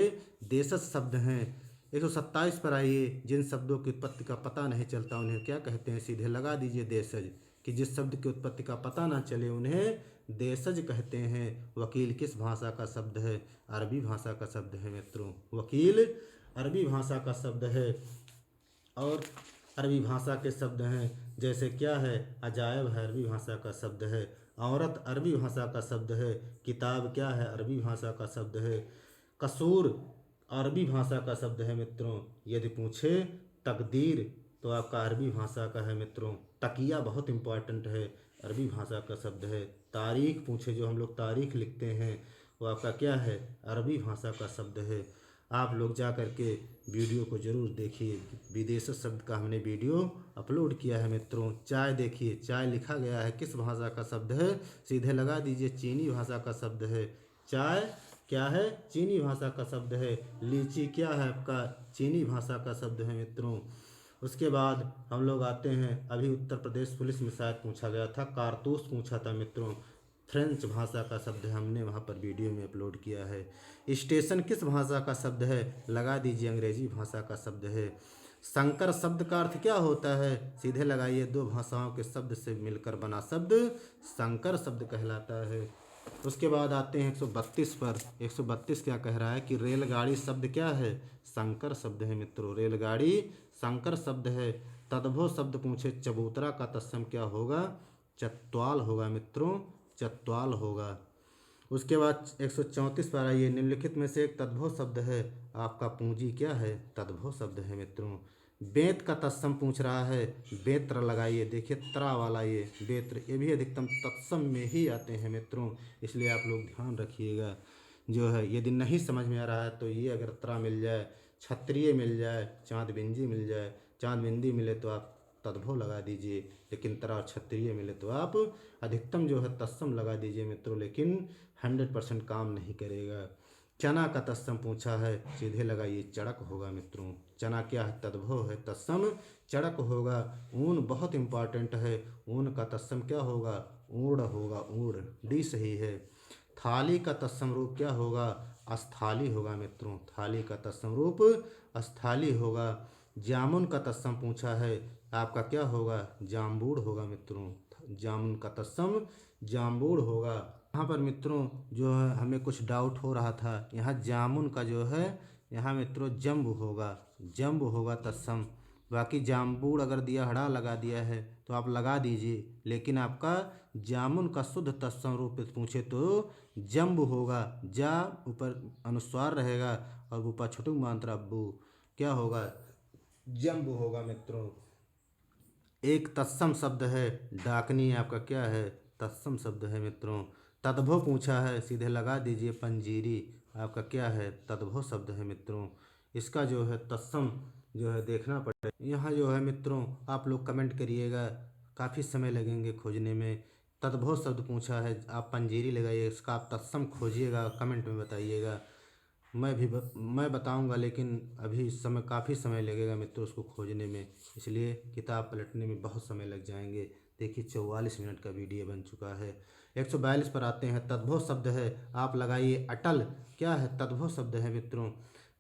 देशज शब्द हैं। 127 पर आइए, जिन शब्दों की उत्पत्ति का पता नहीं चलता उन्हें क्या कहते हैं, सीधे लगा दीजिए देशज, कि जिस शब्द की उत्पत्ति का पता ना चले उन्हें देशज कहते हैं। वकील किस भाषा का शब्द है, अरबी भाषा का शब्द है मित्रों, वकील अरबी भाषा का शब्द है। और अरबी भाषा के शब्द हैं जैसे क्या है, अजायब है अरबी भाषा का शब्द है, औरत अरबी भाषा का शब्द है, किताब क्या है अरबी भाषा का शब्द है, कसूर अरबी भाषा का शब्द है मित्रों। यदि पूछे तकदीर तो आपका अरबी भाषा का है मित्रों। तकिया बहुत इंपॉर्टेंट है, अरबी भाषा का शब्द है। तारीख पूछे, जो हम लोग तारीख लिखते हैं वो आपका क्या है, अरबी भाषा का शब्द है। आप लोग जा कर के वीडियो को ज़रूर देखिए, विदेशी शब्द का हमने वीडियो अपलोड किया है मित्रों। चाय देखिए, चाय लिखा गया है किस भाषा का शब्द है, सीधे लगा दीजिए चीनी भाषा का शब्द है। चाय क्या है, चीनी भाषा का शब्द है। लीची क्या है आपका, चीनी भाषा का शब्द है मित्रों। उसके बाद हम लोग आते हैं, अभी उत्तर प्रदेश पुलिस में शायद पूछा गया था, कारतूस पूछा था मित्रों, फ्रेंच भाषा का शब्द है, हमने वहाँ पर वीडियो में अपलोड किया है। स्टेशन किस भाषा का शब्द है, लगा दीजिए अंग्रेजी भाषा का शब्द है। संकर शब्द का अर्थ क्या होता है, सीधे लगाइए, दो भाषाओं के शब्द से मिलकर बना शब्द संकर शब्द कहलाता है। उसके बाद आते हैं 132 पर। 132 क्या कह रहा है कि रेलगाड़ी शब्द क्या है, संकर शब्द है मित्रों, रेलगाड़ी संकर शब्द है। तद्भव शब्द पूछे, चबूतरा का तत्सम क्या होगा, चत्वाल होगा मित्रों, चत्वाल होगा। उसके बाद 134 पर आइए, निम्नलिखित में से एक तद्भव शब्द है, आपका पूंजी क्या है, तद्भव शब्द है मित्रों। बेत का तत्सम पूछ रहा है, बेत्र लगाइए, देखिए त्रा वाला ये बेत्र, ये भी अधिकतम तत्सम में ही आते हैं मित्रों, इसलिए आप लोग ध्यान रखिएगा। जो है यदि नहीं समझ में आ रहा है तो ये अगर त्रा मिल जाए, क्षत्रिय मिल जाए, चाँद बिंदी मिल जाए, चाँद बिंदी मिले तो आप तद्भव लगा दीजिए, लेकिन त्रा और क्षत्रिय मिले तो आप अधिकतम जो है तत्सम लगा दीजिए मित्रों, लेकिन 100% काम नहीं करेगा। चना का तत्सम पूछा है, सीधे लगाइए चड़क होगा मित्रों। चना क्या है, तद्भव है, तत्सम चड़क होगा। ऊन बहुत इंपॉर्टेंट है, ऊन का तत्सम क्या होगा, ऊर्ण होगा, ऊर्ण, डी सही है। थाली का तत्सम रूप क्या होगा, अस्थाली होगा मित्रों, थाली का तत्सम रूप अस्थाली होगा। जामुन का तत्सम पूछा है, आपका क्या होगा, जाम्बूड़ होगा मित्रों, जामुन का तत्सम जाम्बूड़ होगा। यहाँ पर मित्रों जो है हमें कुछ डाउट हो रहा था, यहाँ जामुन का जो है यहाँ मित्रों जम्ब होगा, जम्ब होगा तत्सम। बाकी जाम्बूड़ अगर दिया, हड़ा लगा दिया है तो आप लगा दीजिए, लेकिन आपका जामुन का शुद्ध तत्सम रूप पूछे तो जम्ब होगा, जा ऊपर अनुस्वार रहेगा और ऊपर छुटुक मात्रा बू, क्या होगा, जम्ब होगा मित्रों। एक तत्सम शब्द है डाकनी, आपका क्या है, तत्सम शब्द है मित्रों। तद्भव पूछा है, सीधे लगा दीजिए पंजीरी, आपका क्या है, तद्भव शब्द है मित्रों। इसका जो है तत्सम जो है देखना पड़ेगा। यहाँ जो है मित्रों आप लोग कमेंट करिएगा, काफ़ी समय लगेंगे खोजने में। तद्भव शब्द पूछा है, आप पंजीरी लगाइए, इसका आप तत्सम खोजिएगा, कमेंट में बताइएगा। मैं बताऊंगा, लेकिन अभी काफ़ी समय लगेगा मित्रों उसको खोजने में, इसलिए किताब पलटने में बहुत समय लग जाएंगे। देखिए 44 मिनट का वीडियो बन चुका है। 142 पर आते हैं। तद्भव शब्द है, आप लगाइए अटल। क्या है? तद्भव शब्द है मित्रों।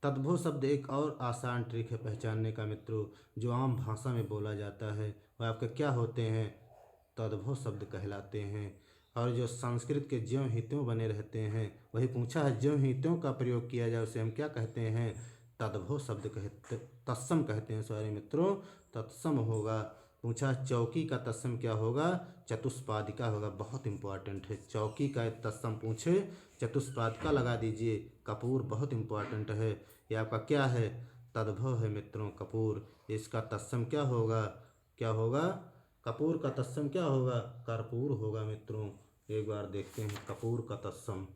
तद्भव शब्द एक और आसान ट्रिक है पहचानने का मित्रों, जो आम भाषा में बोला जाता है वह आपके क्या होते हैं? तद्भव शब्द कहलाते हैं। और जो संस्कृत के ज्यों ही त्यों बने रहते हैं, वही पूछा है ज्यों ही त्यों का प्रयोग किया जाए उसे हम क्या कहते हैं? तद्भव शब्द कहते, तत्सम कहते हैं। सॉरी मित्रों, तत्सम होगा। पूछा चौकी का तत्सम क्या होगा? चतुष्पादिका होगा। बहुत इंपॉर्टेंट है। चौकी का तत्सम पूछे चतुष्पादिका लगा दीजिए। कपूर बहुत इंपॉर्टेंट है। ये आपका क्या है? तद्भव है मित्रों, कपूर। इसका तत्सम क्या होगा? क्या होगा? कपूर का तत्सम क्या होगा? कर्पूर होगा मित्रों। एक बार देखते हैं कपूर का तत्सम।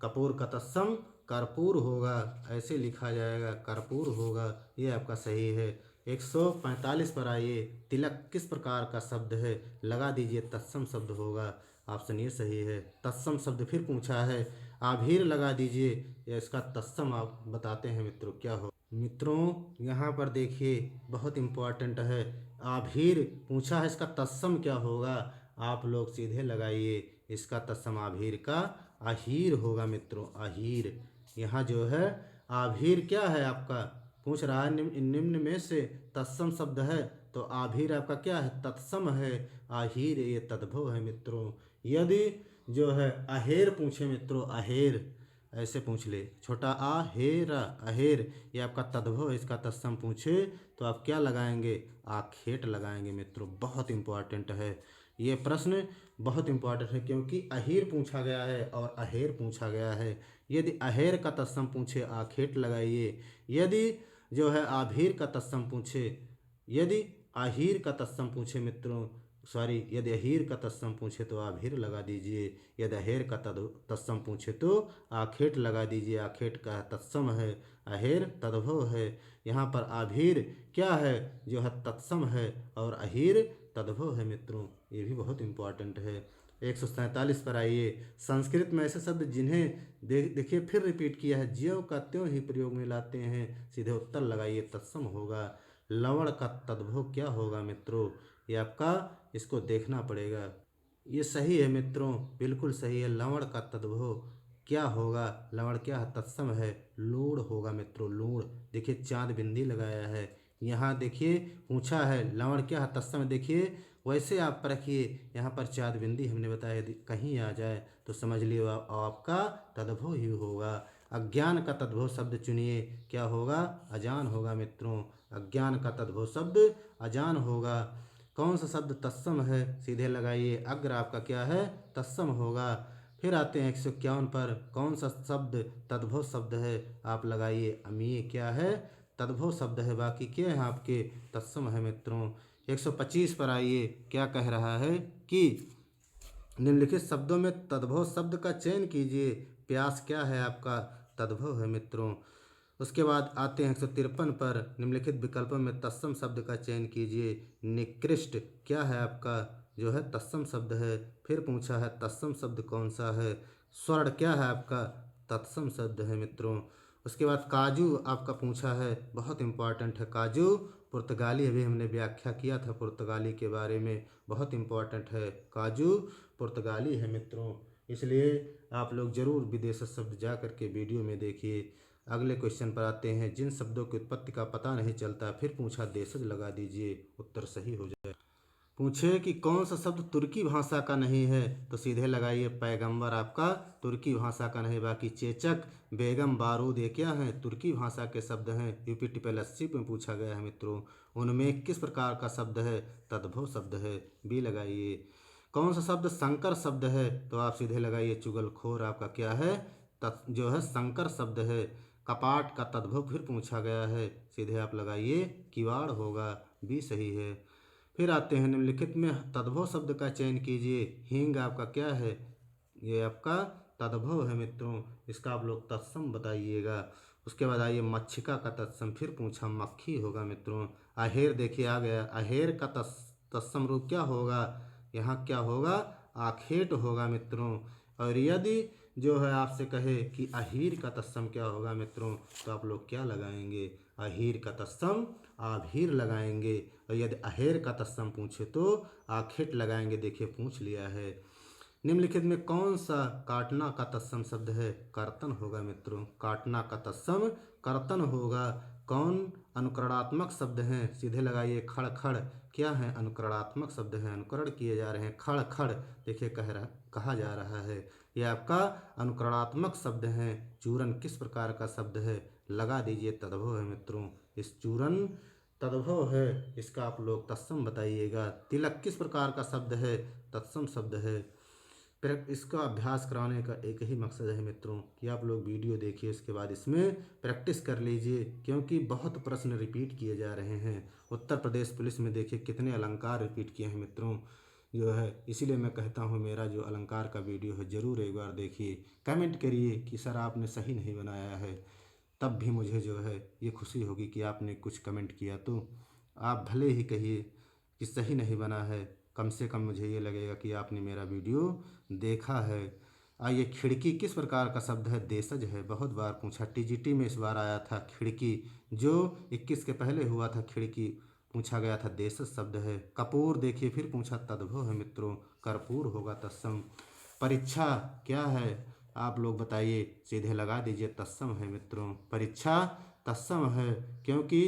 कपूर का तत्सम कर्पूर होगा, ऐसे लिखा जाएगा, कर्पूर होगा। ये आपका सही है। 145 पर आइए। तिलक किस प्रकार का शब्द है? लगा दीजिए तत्सम शब्द होगा। ऑप्शन ये सही है। तत्सम शब्द फिर पूछा है, आभीर लगा दीजिए। या इसका तत्सम आप बताते हैं मित्रों क्या हो? मित्रों यहाँ पर देखिए बहुत इम्पोर्टेंट है। आभीर पूछा है, इसका तत्सम क्या होगा? आप लोग सीधे लगाइए। इसका तत्सम आभीर का अहीर होगा मित्रों, अहीर। यहाँ जो है आभीर क्या है आपका? पूछ रहा है निम्न में से तत्सम शब्द है, तो आभीर आपका क्या है? तत्सम है। आहीर ये तद्भव है मित्रों। यदि जो है अहेर पूछे मित्रों, अहेर ऐसे पूछ ले, छोटा आ हेरा, अहेर, ये आपका तद्भव है। इसका तत्सम पूछे तो आप क्या लगाएंगे? आखेट लगाएंगे मित्रों। बहुत इंपॉर्टेंट है ये प्रश्न, बहुत इंपॉर्टेंट है, क्योंकि अहीर पूछा गया है और अहेर पूछा गया है। यदि अहेर का तत्सम पूछे आखेट लगाइए। यदि जो है आभीर का तत्सम पूछे, यदि आहीर का तत्सम पूछे मित्रों, सॉरी, यदि अहीर का तत्सम पूछे तो आभीर लगा दीजिए। यदि अहेर का तत्सम पूछे तो आखेट लगा दीजिए। आखेट का तत्सम है, अहेर तद्भव है। यहाँ पर आभीर क्या है? जो है तत्सम है, और अहीर तद्भव है मित्रों। ये भी बहुत इंपॉर्टेंट है। 147 पर आइए। संस्कृत में ऐसे शब्द जिन्हें देखिए फिर रिपीट किया है, ज्यों का त्यों ही प्रयोग में लाते हैं। सीधे उत्तर लगाइए, तत्सम होगा। लवण का तद्भव क्या होगा मित्रों? ये आपका इसको देखना पड़ेगा। ये सही है मित्रों, बिल्कुल सही है। लवण का तद्भव क्या होगा? लवण क्या है? तत्सम है, लूढ़ होगा मित्रों, लूढ़। देखिए चांद बिंदी लगाया है। यहाँ देखिए पूछा है लवण क्या है? तत्सम। देखिए वैसे आप रखिए, यहाँ पर चांद बिंदी हमने बताया, यदि कहीं आ जाए तो समझ लियो आपका तद्भव ही होगा। अज्ञान का तद्भव शब्द चुनिए। क्या होगा? अजान होगा मित्रों। अज्ञान का तद्भव शब्द अजान होगा। कौन सा शब्द तत्सम है? सीधे लगाइए। अग्र आपका क्या है? तत्सम होगा। फिर आते हैं 151 पर। कौन सा शब्द तद्भव शब्द है? आप लगाइए। अमीय क्या है? तद्भव शब्द है। बाकी क्या है आपके? तत्सम है मित्रों। 125 पर आइए। क्या कह रहा है कि निम्नलिखित शब्दों में तद्भव शब्द का चयन कीजिए। प्यास क्या है आपका? तद्भव है मित्रों। उसके बाद आते हैं 153 पर। निम्नलिखित विकल्पों में तत्सम शब्द का चयन कीजिए। निकृष्ट क्या है आपका? जो है तत्सम शब्द है। फिर पूछा है तत्सम शब्द कौन सा है? स्वर्ण क्या है आपका? तत्सम शब्द है मित्रों। उसके बाद काजू आपका पूछा है, बहुत इंपॉर्टेंट है। काजू पुर्तगाली, अभी हमने व्याख्या किया था पुर्तगाली के बारे में, बहुत इंपॉर्टेंट है। काजू पुर्तगाली है मित्रों। इसलिए आप लोग जरूर विदेशी शब्द जा करके वीडियो में देखिए। अगले क्वेश्चन पर आते हैं। जिन शब्दों की उत्पत्ति का पता नहीं चलता, फिर पूछा देशज लगा दीजिए, उत्तर सही हो जाए। पूछे कि कौन सा शब्द तुर्की भाषा का नहीं है, तो सीधे लगाइए पैगंबर आपका तुर्की भाषा का नहीं। बाकी चेचक, बेगम, बारूद ये क्या है? तुर्की भाषा के शब्द हैं। यूपी टीपीएससी में पूछा गया है मित्रों। उनमें किस प्रकार का शब्द है? तद्भव शब्द है, बी लगाइए। कौन सा शब्द संकर शब्द है? तो आप सीधे लगाइए चुगलखोर आपका क्या है? जो है संकर शब्द है। कपाट का तद्भव फिर पूछा गया है। सीधे आप लगाइए किवाड़ होगा, बी सही है। फिर आते हैं निम्नलिखित में तद्भव शब्द का चयन कीजिए। हींग आपका क्या है? ये आपका तद्भव है मित्रों। इसका आप लोग तत्सम बताइएगा। उसके बाद आइए मच्छिका का तत्सम, फिर पूछा मक्खी होगा मित्रों। अहेर देखिए आ गया। अहेर का तत्सम रूप क्या होगा? यहाँ क्या होगा? आखेट होगा मित्रों। और यदि जो है आपसे कहे कि अहीर का तत्सम क्या होगा मित्रों, तो आप लोग क्या लगाएंगे? अहीर का तत्सम आभीर लगाएंगे। और यदि अहेर का तत्सम पूछे तो आखिट लगाएंगे। देखिए पूछ लिया है। निम्नलिखित में कौन सा काटना का तत्सम शब्द है? कर्तन होगा मित्रों। काटना का तत्सम कर्तन होगा। कौन अनुकरणात्मक शब्द हैं? सीधे लगाइए। खड़ खड़ क्या है? अनुकरणात्मक शब्द हैं, अनुकरण किए जा रहे हैं। खड़ खड़ देखिए कहा जा रहा है, यह आपका अनुकरणात्मक शब्द हैं। चूरन किस प्रकार का शब्द है? लगा दीजिए, तद्भव है मित्रों। इस चूरन तद्भव है, इसका आप लोग तत्सम बताइएगा। तिलक किस प्रकार का शब्द है? तत्सम शब्द है। इसका अभ्यास कराने का एक ही मकसद है मित्रों कि आप लोग वीडियो देखिए, इसके बाद इसमें प्रैक्टिस कर लीजिए, क्योंकि बहुत प्रश्न रिपीट किए जा रहे हैं। उत्तर प्रदेश पुलिस में देखिए कितने अलंकार रिपीट किए हैं मित्रों, जो है इसीलिए मैं कहता हूँ मेरा जो अलंकार का वीडियो है ज़रूर एक बार देखिए। कमेंट करिए कि सर आपने सही नहीं बनाया है, तब भी मुझे जो है ये खुशी होगी कि आपने कुछ कमेंट किया। तो आप भले ही कहिए कि सही नहीं बना है, कम से कम मुझे ये लगेगा कि आपने मेरा वीडियो देखा है। आइए, खिड़की किस प्रकार का शब्द है? देशज है। बहुत बार पूछा, टीजीटी में इस बार आया था खिड़की, जो 21 के पहले हुआ था खिड़की पूछा गया था, देशज शब्द है। कपूर देखिए फिर पूछा, तद्भव है मित्रों। कर्पूर होगा तत्सम। परीक्षा क्या है? आप लोग बताइए, सीधे लगा दीजिए, तत्सम है मित्रों। परीक्षा तत्सम है, क्योंकि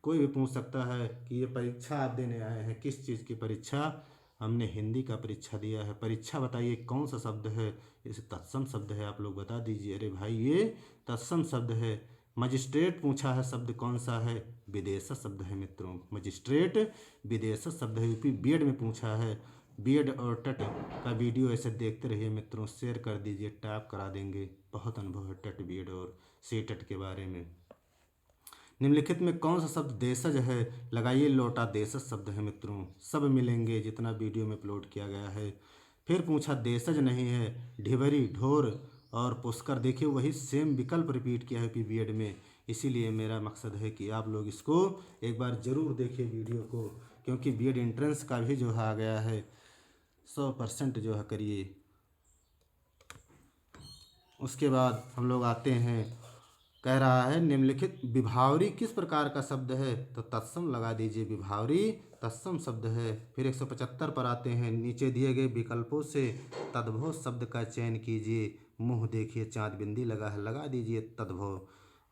कोई भी पूछ सकता है कि ये परीक्षा आप देने आए हैं, किस चीज़ की परीक्षा? हमने हिंदी का परीक्षा दिया है। परीक्षा बताइए कौन सा शब्द है? इसे तत्सम शब्द है, आप लोग बता दीजिए। अरे भाई ये तत्सम शब्द है। मजिस्ट्रेट पूछा है, शब्द कौन सा है? विदेशज शब्द है मित्रों। मजिस्ट्रेट विदेशज शब्द है। यूपी बीएड में पूछा है। बीएड और टट का वीडियो ऐसे देखते रहिए मित्रों, शेयर कर दीजिए, टैप करा देंगे। बहुत अनुभव है टट बीएड और सी टट के बारे में। निम्नलिखित में कौन सा शब्द देशज है? लगाइए, लोटा देशज शब्द है मित्रों। सब मिलेंगे जितना वीडियो में अपलोड किया गया है। फिर पूछा देशज नहीं है, ढिबरी ढोर और पुष्कर। देखिए वही सेम विकल्प रिपीट किया है बीएड में, इसीलिए मेरा मकसद है कि आप लोग इसको एक बार ज़रूर देखिए वीडियो को, क्योंकि बीएड एंट्रेंस का भी जो है आ गया है। 100% जो है करिए। उसके बाद हम लोग आते हैं, कह रहा है निम्नलिखित विभावरी किस प्रकार का शब्द है? तो तत्सम लगा दीजिए। विभावरी तत्सम शब्द है। फिर 175 पर आते हैं, नीचे दिए गए विकल्पों से तद्भव शब्द का चयन कीजिए। मुँह देखिए चाँद बिंदी लगा है, लगा दीजिए तद्भव।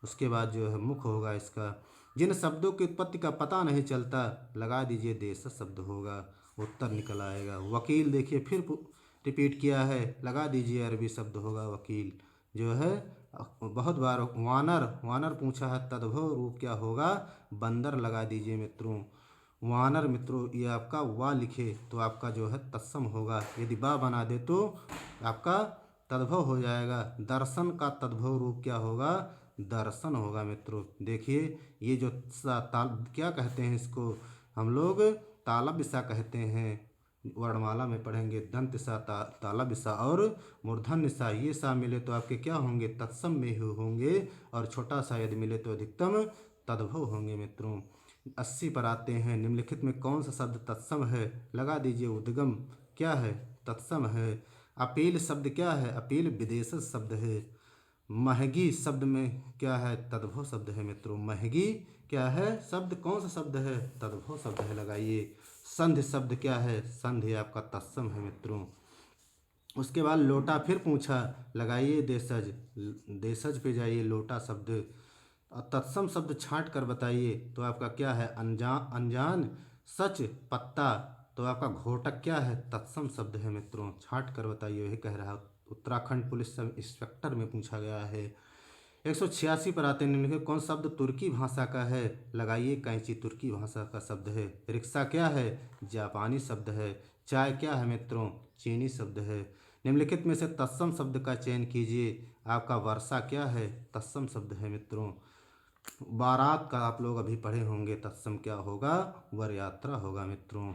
उसके बाद जो है मुख होगा इसका। जिन शब्दों की उत्पत्ति का पता नहीं चलता, लगा दीजिए देशज शब्द होगा, उत्तर निकल आएगा। वकील देखिए फिर रिपीट किया है, लगा दीजिए अरबी शब्द होगा वकील। जो है बहुत बार वानर, वानर पूछा है, तद्भव रूप क्या होगा? बंदर लगा दीजिए मित्रों। वानर मित्रों ये आपका वा लिखे तो आपका जो है तत्सम होगा, यदि बा बना दे तो आपका तद्भव हो जाएगा। दर्शन का तद्भव रूप क्या होगा? दर्शन होगा मित्रों। देखिए ये जो क्या कहते हैं इसको हम लोग? तालब सा कहते हैं। वर्णमाला में पढ़ेंगे, दंत सा, तालब सा और मूर्धन्य सा। ये सा मिले तो आपके क्या होंगे? तत्सम में ही होंगे, और छोटा सा यदि मिले तो अधिकतम तद्भव होंगे मित्रों। 80 पर आते हैं, निम्नलिखित में कौन सा शब्द तत्सम है? लगा दीजिए, उद्गम क्या है? तत्सम है। अपील शब्द क्या है? अपील विदेशज शब्द है। महगी शब्द में क्या है? तद्भव शब्द है मित्रों। महगी क्या है? शब्द कौन सा शब्द है? तद्भव शब्द है, लगाइए। संधि शब्द क्या है? संधि आपका तत्सम है मित्रों। उसके बाद लोटा फिर पूछा, लगाइए देशज। देशज पे जाइए, लोटा शब्द। तत्सम शब्द छांट कर बताइए तो आपका क्या है? अनजान सच पत्ता, तो आपका घोटक क्या है? तत्सम शब्द है मित्रों। छांट कर बताइए, वही कह रहा है। उत्तराखंड पुलिस सब इंस्पेक्टर में पूछा गया है। 186 पर आते हैं, निम्नलिखित कौन शब्द तुर्की भाषा का है? लगाइए, कैंची तुर्की भाषा का शब्द है। रिक्शा क्या है? जापानी शब्द है। चाय क्या है मित्रों? चीनी शब्द है। निम्नलिखित में से तत्सम शब्द का चयन कीजिए। आपका वर्षा क्या है? तत्सम शब्द है मित्रों। बारात का आप लोग अभी पढ़े होंगे, तत्सम क्या होगा? वर यात्रा होगा मित्रों।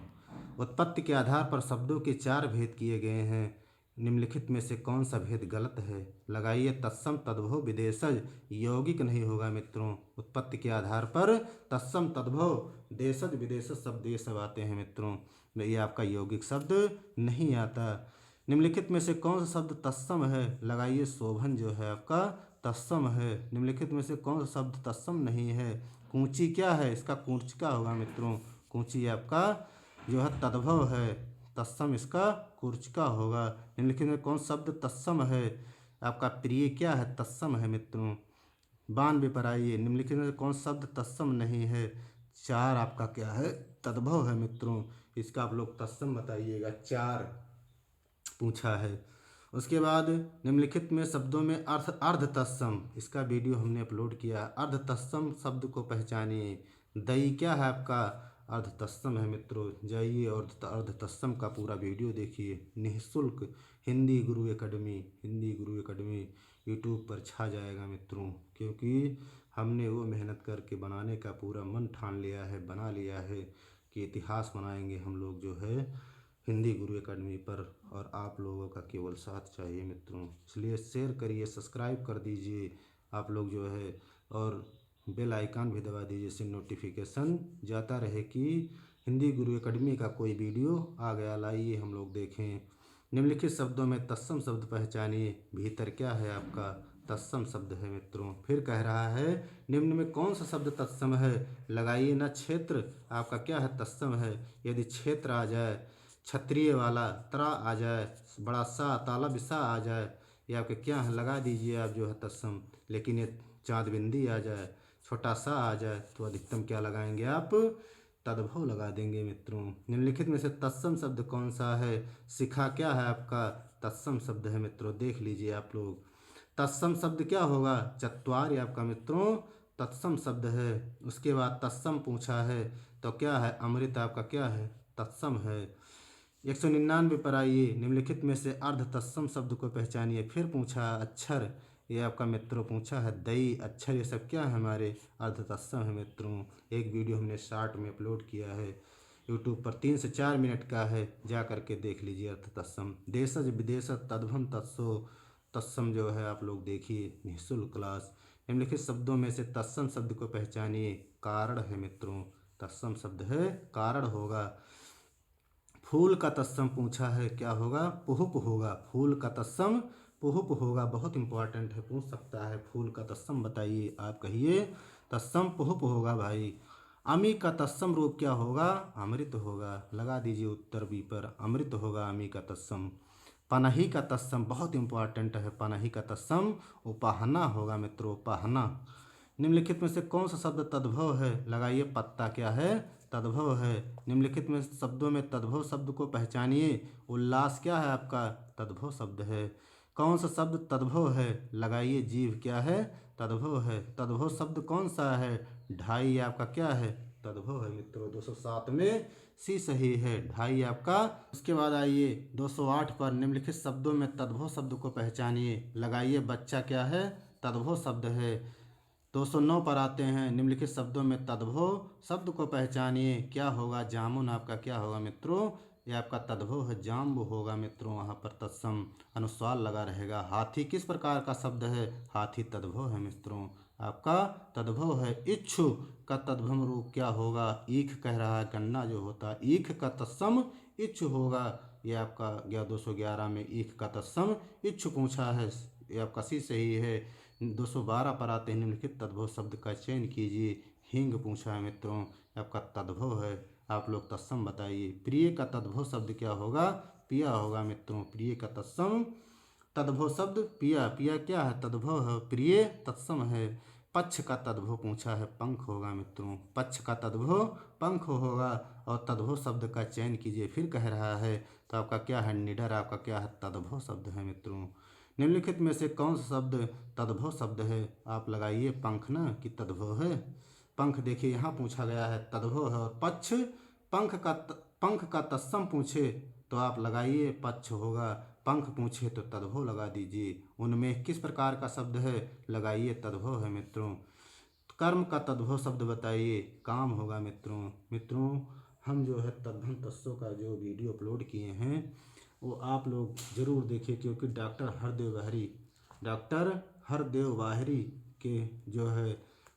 उत्पत्ति के आधार पर शब्दों के 4 भेद किए गए हैं। निम्नलिखित में से कौन सा भेद गलत है? लगाइए, तत्सम तद्भव विदेशज यौगिक नहीं होगा मित्रों। उत्पत्ति के आधार पर तत्सम तद्भव देशज विदेशज शब्द ये सब आते हैं मित्रों, ये आपका यौगिक शब्द नहीं आता। निम्नलिखित में से कौन सा शब्द तत्सम है? लगाइए शोभन जो है आपका तत्सम है। निम्नलिखित में से कौन सा शब्द तत्सम नहीं है? कूंची क्या है? इसका कूर्चिका होगा मित्रों। कूंची आपका जो है तद्भव है, तत्सम इसका कूर्चिका होगा। निम्नलिखित में कौन सा शब्द तत्सम है? आपका प्रिय क्या है? तत्सम है मित्रों। 92 पर आइए। निम्नलिखित में कौन सा शब्द तत्सम नहीं है? 4 आपका क्या है? तद्भव है मित्रों। इसका आप लोग तत्सम बताइएगा। 4 पूछा है। उसके बाद निम्नलिखित में शब्दों में अर्ध तत्सम, इसका वीडियो हमने अपलोड किया। अर्ध तत्सम शब्द को पहचानिए। दई क्या है आपका? अर्ध तत्सम है मित्रों। जाइए और अर्ध तत्सम का पूरा वीडियो देखिए निःशुल्क। हिंदी गुरु एकेडमी, हिंदी गुरु एकेडमी यूट्यूब पर छा जाएगा मित्रों, क्योंकि हमने वो मेहनत करके बनाने का पूरा मन ठान लिया है, बना लिया है कि इतिहास बनाएंगे हम लोग जो है हिंदी गुरु एकेडमी पर। और आप लोगों का केवल साथ चाहिए मित्रों, इसलिए शेयर करिए, सब्सक्राइब कर दीजिए आप लोग जो है, और बेल आइकन भी दबा दीजिए, इससे नोटिफिकेशन जाता रहे कि हिंदी गुरु एकेडमी का कोई वीडियो आ गया, लाइए हम लोग देखें। निम्नलिखित शब्दों में तत्सम शब्द पहचानिए। भीतर क्या है आपका? तत्सम शब्द है मित्रों। फिर कह रहा है निम्न में कौन सा शब्द तत्सम है? लगाइए ना। क्षेत्र आपका क्या है? तत्सम है। यदि क्षेत्र आ जाए, क्षत्रिय वाला त्रा आ जाए, बड़ा सा तालब सा आ जाए, ये आपके क्या है? लगा दीजिए आप जो है तत्सम। लेकिन ये चाँद बिंदी आ जाए, छोटा सा आ जाए, तो अधिकतम क्या लगाएंगे आप? तद्भव लगा देंगे मित्रों। निम्नलिखित में से तत्सम शब्द कौन सा है? शिखा क्या है आपका? तत्सम शब्द है मित्रों, देख लीजिए आप लोग। तत्सम शब्द क्या होगा? चत्वार आपका मित्रों तत्सम शब्द है। उसके बाद तत्सम पूछा है तो क्या है? अमृत आपका क्या है? तत्सम है। 199 पर आइए। निम्नलिखित में से अर्ध तत्सम शब्द को पहचानिए। फिर पूछा अक्षर, ये आपका मित्रों पूछा है दई, अक्षर, ये सब क्या है? हमारे अर्ध तत्सम है मित्रों। एक वीडियो हमने शॉर्ट में अपलोड किया है यूट्यूब पर, 3 से 4 मिनट का है, जा करके देख लीजिए। अर्थ तत्सम देशज विदेशज तद्भव तत्सो, तत्सम जो है आप लोग देखिए निःशुल्क क्लास। निम्नलिखित शब्दों में से तत्सम शब्द को पहचानिए। कारण है मित्रों, तत्सम शब्द है, कारण होगा। फूल का तत्सम पूछा है, क्या होगा? पुहुप होगा। फूल का तत्सम पुहुप होगा, बहुत इंपॉर्टेंट है, पूछ सकता है। फूल का तत्सम बताइए, आप कहिए। तत्सम पुहुप होगा भाई। अमी का तत्सम रूप क्या होगा? अमृत होगा। लगा दीजिए उत्तर बी पर, अमृत होगा अमी का तत्सम। पनही का तत्सम बहुत इंपॉर्टेंट है। पनही का तत्सम उपाहना होगा मित्रों, उपाहना। निम्नलिखित में से कौन सा शब्द तद्भव है? लगाइए। पत्ता क्या है? तद्भव है। निम्नलिखित में शब्दों में तद्भव शब्द को पहचानिए। उल्लास क्या है आपका? तद्भव शब्द है। कौन सा शब्द तद्भव है? लगाइए। जीव क्या है? तद्भव है। तद्भव शब्द कौन सा है? ढाई आपका क्या है? तद्भव है मित्रों। 207 में सी सही है, ढाई आपका। उसके बाद आइए 208 पर। निम्नलिखित शब्दों में तद्भव शब्द को पहचानिए। लगाइए। बच्चा क्या है? तद्भव शब्द है। 209 पर आते हैं। निम्नलिखित शब्दों में तद्भव शब्द को पहचानिए। क्या होगा? जामुन आपका क्या होगा मित्रों? ये आपका तद्भव है, जाम्ब होगा मित्रों। वहाँ पर तत्सम अनुस्वार लगा रहेगा। हाथी किस प्रकार का शब्द है? हाथी तद्भव है मित्रों, आपका तद्भव है। इच्छु का तद्भव रूप क्या होगा? ईख कह रहा है, गन्ना जो होता है, ईख का तत्सम इच्छु होगा। ये आपका 211 में ईख का तत्सम इच्छु पूछा है, ये आपका सी सही है। 212 पर आते हैं। निम्नलिखित तद्भव शब्द का चयन कीजिए। हींग पूछा है मित्रों, आपका तद्भव है, आप लोग तत्सम बताइए। प्रिय का तद्भव शब्द क्या होगा? पिया होगा मित्रों। प्रिय का तत्सम तद्भव शब्द पिया। पिया क्या है? तद्भव है। प्रिय तत्सम है। पक्ष का तद्भव पूछा है, पंख होगा मित्रों। पक्ष का तद्भव पंख होगा। और तद्भव शब्द का चयन कीजिए। फिर कह रहा है तो आपका क्या है? निडर आपका क्या है? तद्भव शब्द है मित्रों। निम्नलिखित में से कौन सा शब्द तद्भव शब्द है? आप लगाइए। पंख ना कि तद्भव है? पंख देखिए यहाँ पूछा गया है, तद्भव है। और पक्ष पंख का तत्सम पूछे तो आप लगाइए पक्ष होगा। पंख पूछे तो तद्भव लगा दीजिए। उनमें किस प्रकार का शब्द है? लगाइए। तद्भव है मित्रों। कर्म का तद्भव शब्द बताइए। काम होगा मित्रों। हम जो है तद्भव तत्सों का जो वीडियो अपलोड किए हैं वो आप लोग ज़रूर देखिए, क्योंकि डॉक्टर हरदेव बाहरी के जो है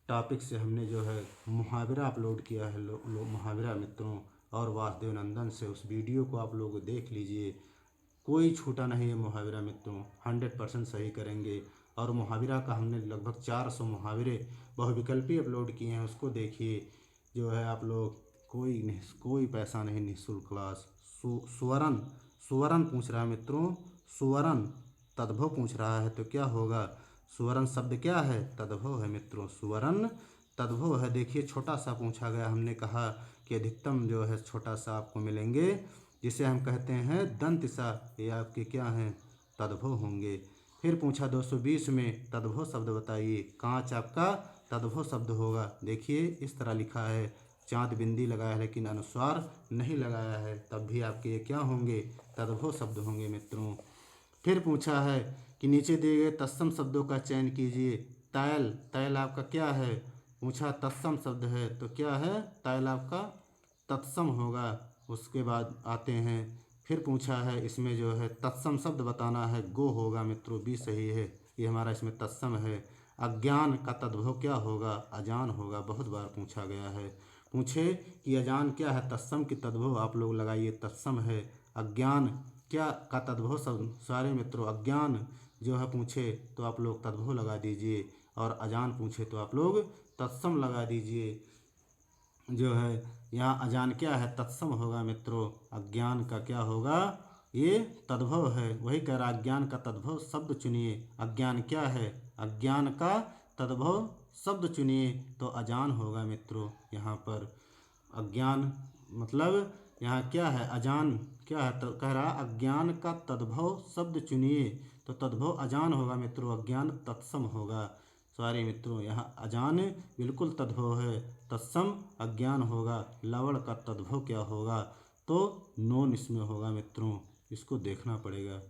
टॉपिक से हमने जो है मुहावरा अपलोड किया है। मुहावरा मित्रों, और वासुदेव नंदन से उस वीडियो को आप लोग देख लीजिए। कोई छूटा नहीं है मुहावरा मित्रों, 100% सही करेंगे। और मुहावरा का हमने लगभग 400 मुहावरे बहुविकल्पी अपलोड किए हैं, उसको देखिए। जो है आप लोग कोई पैसा नहीं, निःशुल्क क्लास। सुवर्ण सुवर्ण पूछ रहा है मित्रों, सुवर्ण तद्भव पूछ रहा है, तो क्या होगा? सुवर्ण शब्द क्या है? तद्भव है मित्रों, सुवर्ण तद्भव है। देखिए छोटा सा पूछा गया, हमने कहा कि अधिकतम जो है छोटा सा आपको मिलेंगे, जिसे हम कहते हैं दंत सा, ये आपके क्या हैं? तद्भव होंगे। फिर पूछा 220 में तद्भव शब्द बताइए। कांच आपका तद्भव शब्द होगा। देखिए इस तरह लिखा है, चाँद बिंदी लगाया है लेकिन अनुस्वार नहीं लगाया है, तब भी आपके ये क्या होंगे? तद्भव शब्द होंगे मित्रों। फिर पूछा है कि नीचे दिए गए तत्सम शब्दों का चयन कीजिए। तैल, तैल आपका क्या है? पूछा तत्सम शब्द है, तो क्या है? तैल आपका तत्सम होगा। उसके बाद आते हैं, फिर पूछा है इसमें जो है तत्सम शब्द बताना है, गो होगा मित्रों, बी सही है, ये हमारा इसमें तत्सम है। अज्ञान का तद्भव क्या होगा? अजान होगा, बहुत बार पूछा गया है। पूछे कि अजान क्या है? तत्सम की तद्भव आप लोग लगाइए, तत्सम है। अज्ञान क्या का तद्भव सब सारे मित्रों, अज्ञान जो है पूछे तो आप लोग तद्भव लगा दीजिए, और अजान पूछे तो आप लोग तत्सम लगा दीजिए। जो है यहाँ अजान क्या है? तत्सम होगा मित्रों। अज्ञान का क्या होगा? ये तद्भव है, वही कह रहा अज्ञान का तद्भव शब्द चुनिए। अज्ञान क्या है? अज्ञान का तद्भव शब्द चुनिए, तो अजान होगा मित्रों। यहाँ पर अज्ञान मतलब यहाँ क्या है? अजान क्या है? तो कह रहा अज्ञान का तद्भव शब्द चुनिए, तो तद्भव अजान होगा मित्रों, अज्ञान तत्सम होगा। सॉरी मित्रों, यहाँ अजान बिल्कुल तद्भव है, तत्सम अज्ञान होगा। लवण का तद्भव क्या होगा? तो नोन इसमें होगा मित्रों, इसको देखना पड़ेगा।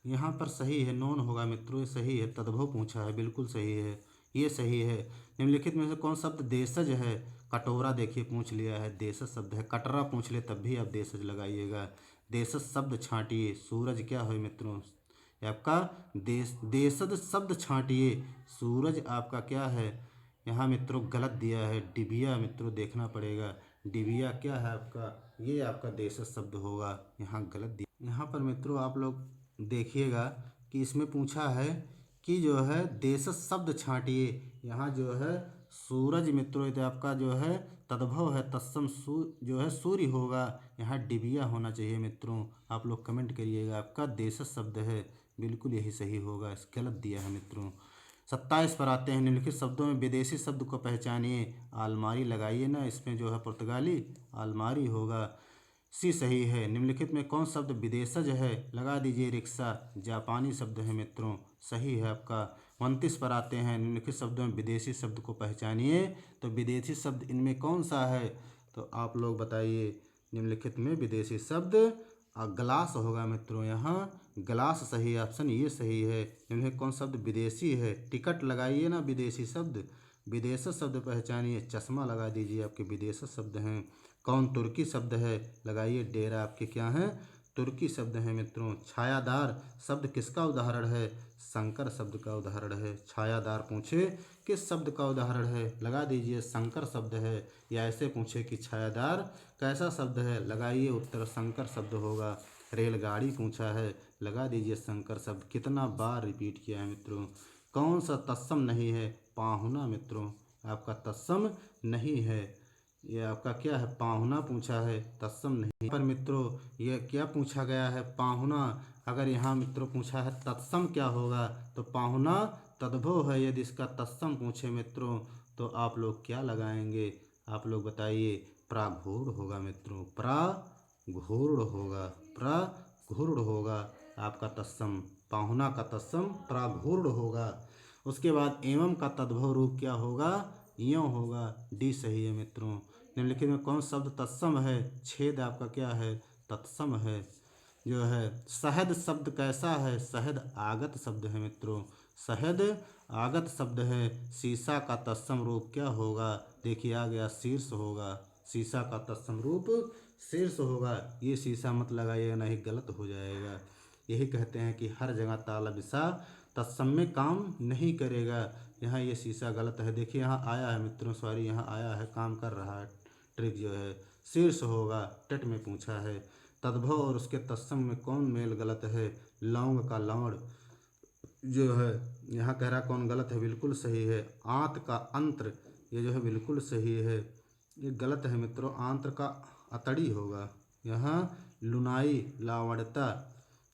यहाँ पर सही है, नोन होगा मित्रों, ये सही है। तद्भव पूछा है, बिल्कुल सही है, ये सही है। निम्नलिखित में से कौन शब्द देशज है? कटोरा देखिए पूछ लिया है, देशज शब्द है। कटरा पूछ ले तब भी आप देशज लगाइएगा। देशज शब्द छांटिए। सूरज क्या है मित्रों? ये आपका देशज शब्द छांटिए। सूरज आपका क्या है? यहाँ मित्रों गलत दिया है, डिबिया मित्रों देखना पड़ेगा। डिबिया क्या है आपका? ये आपका देशज शब्द होगा, यहाँ गलत दिया। यहाँ पर मित्रों आप लोग देखिएगा कि इसमें पूछा है कि जो है देशज शब्द छांटिए। यहाँ जो है सूरज मित्रों, ये आपका जो है तद्भव है, तत्सम जो है सूर्य होगा। यहाँ डिबिया होना चाहिए मित्रों। आप लोग कमेंट करिएगा, आपका देशज शब्द है, बिल्कुल यही सही होगा, इस गलत दिया है मित्रों। 27 पर आते हैं। निम्नलिखित शब्दों में विदेशी शब्द को पहचानिए। आलमारी लगाइए ना, इसमें जो है पुर्तगाली आलमारी होगा, सी सही है। निम्नलिखित में कौन शब्द विदेशज है? लगा दीजिए रिक्शा, जापानी शब्द है मित्रों, सही है आपका। 29 पर आते हैं। निम्नलिखित शब्दों में विदेशी शब्द को पहचानिए, तो विदेशी शब्द इनमें कौन सा है? तो आप लोग बताइए। निम्नलिखित में विदेशी शब्द ग्लास होगा मित्रों, यहाँ ग्लास सही ऑप्शन, ये सही है। निम्नलिखित कौन शब्द विदेशी है? टिकट लगाइए ना, विदेशी शब्द। विदेशी शब्द पहचानिए, चश्मा लगा दीजिए, आपके विदेशी शब्द हैं। कौन तुर्की शब्द है? लगाइए, डेरा आपके क्या हैं? तुर्की शब्द हैं मित्रों। छायादार शब्द किसका उदाहरण है? शंकर शब्द का उदाहरण है। छायादार पूछे किस शब्द का उदाहरण है? लगा दीजिए शंकर शब्द है। या ऐसे पूछे कि छायादार कैसा शब्द है? लगाइए उत्तर शंकर शब्द होगा। रेलगाड़ी पूछा है, लगा दीजिए शंकर शब्द। कितना बार रिपीट किया है मित्रों। कौन सा तत्सम नहीं है? पाहुना मित्रों, आपका तत्सम नहीं है। ये आपका क्या है? पाहुना पूछा है, तत्सम नहीं। पर मित्रों ये क्या पूछा गया है? पाहुना। अगर यहाँ मित्रों पूछा है तत्सम क्या होगा, तो पाहुना तद्भव है। यदि इसका तत्सम पूछे मित्रों, तो आप लोग क्या लगाएंगे? आप लोग बताइए। प्राघूर्ण होगा मित्रों, प्राघूर्ण होगा, प्राघूर्ण होगा आपका तत्सम। पाहुना का तत्सम प्राघूर्ण होगा। उसके बाद एवं का तद्भव रूप क्या होगा? यों होगा, डी सही है मित्रों। निम्नलिखित में कौन शब्द तत्सम है? छेद आपका क्या है? तत्सम है। जो है शहद शब्द कैसा है? शहद आगत शब्द है मित्रों, शहद आगत शब्द है। शीशा का तत्सम रूप क्या होगा? देखिए आ गया, शीर्ष होगा। शीशा का तत्सम रूप शीर्ष होगा। ये शीशा मत लगाइएगा, नहीं गलत हो जाएगा। यही कहते हैं कि हर जगह ताला बिसा तत्सम में काम नहीं करेगा। यहाँ ये शीशा गलत है। देखिए यहाँ आया है मित्रों, सॉरी यहाँ आया है, काम कर रहा है, ट्रिक जो है शीर्ष होगा, टेट में पूछा है। तद्भव और उसके तत्सम में कौन मेल गलत है? लौंग का लौड़ जो है यहाँ कह रहा कौन गलत है? बिल्कुल सही है। आंत का अंत्र ये जो है बिल्कुल सही है। ये गलत है मित्रों, आंत्र का अतड़ी होगा। यहाँ लुनाई लावणता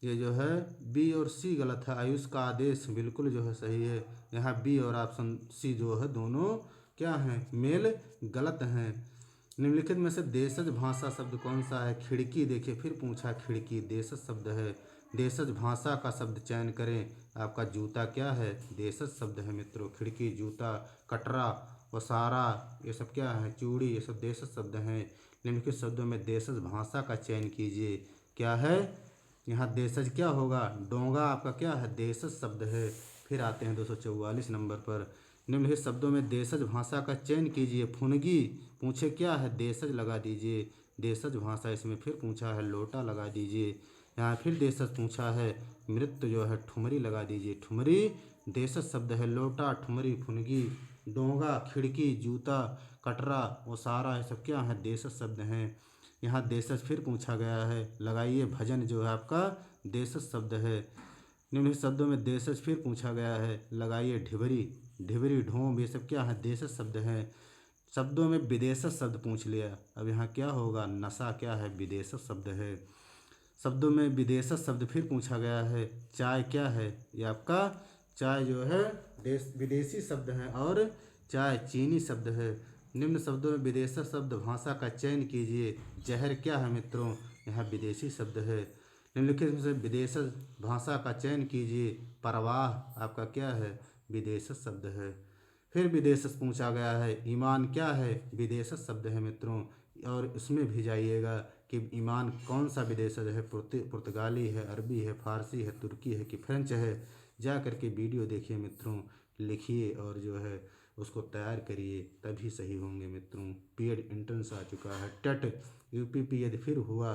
ये जो है बी और सी गलत है। आयुष का आदेश बिल्कुल जो है सही है। यहाँ बी और ऑप्शन सी जो है दोनों क्या हैं? मेल गलत हैं। निम्नलिखित में से देशज भाषा शब्द कौन सा है? खिड़की देखिए फिर पूछा, खिड़की देशज शब्द है। देशज भाषा का शब्द चयन करें। आपका जूता क्या है? देशज शब्द है मित्रों। खिड़की, जूता, कटरा, वसारा ये सब क्या है? चूड़ी, ये सब देशज शब्द हैं। निम्नलिखित शब्दों में देशज भाषा का चयन कीजिए। क्या है यहाँ? देशज क्या होगा? डोंगा आपका क्या है? देशज शब्द है। फिर आते हैं 244 नंबर पर। निम्नलिखित शब्दों में देशज भाषा का चयन कीजिए। फुनगी पूछे क्या है? देशज लगा दीजिए। देशज भाषा इसमें फिर पूछा है, लोटा लगा दीजिए। यहाँ फिर देशज पूछा है, मृत जो है ठुमरी लगा दीजिए। ठुमरी देशज शब्द है। लोटा, ठुमरी, फुनगी, डोंगा, खिड़की, जूता, कटरा, ओसारा ये सब क्या है? देशज शब्द हैं। यहाँ देशज फिर पूछा गया है, लगाइए। भजन जो है आपका देशज शब्द है। निम्नलिखित शब्दों में देशज फिर पूछा गया है, लगाइए। ढिबरी, ढिबरी, ढोम ये सब क्या है? देशज शब्द हैं। शब्दों में विदेशज शब्द पूछ लिया। अब यहाँ क्या होगा? नशा क्या है? विदेशज शब्द है। शब्दों में विदेशज शब्द फिर पूछा गया है। चाय क्या है? ये आपका चाय जो है देश विदेशी शब्द है और चाय चीनी शब्द है। निम्न शब्दों में विदेशज शब्द भाषा का चयन कीजिए। जहर क्या है मित्रों? यहाँ विदेशी शब्द है। निम्नलिखित में से विदेशज भाषा का चयन कीजिए। परवाह आपका क्या है? विदेशज शब्द है। फिर विदेशज पूछा गया है। ईमान क्या है? विदेशज शब्द है मित्रों। और इसमें भी जाइएगा कि ईमान कौन सा विदेशज है? पुर्तगाली है, अरबी है, फारसी है, तुर्की है कि फ्रेंच है? जा करके वीडियो देखिए मित्रों, लिखिए और जो है उसको तैयार करिए, तभी सही होंगे मित्रों। पीएड एंट्रेंस आ चुका है। टेट यूपीपी यदि फिर हुआ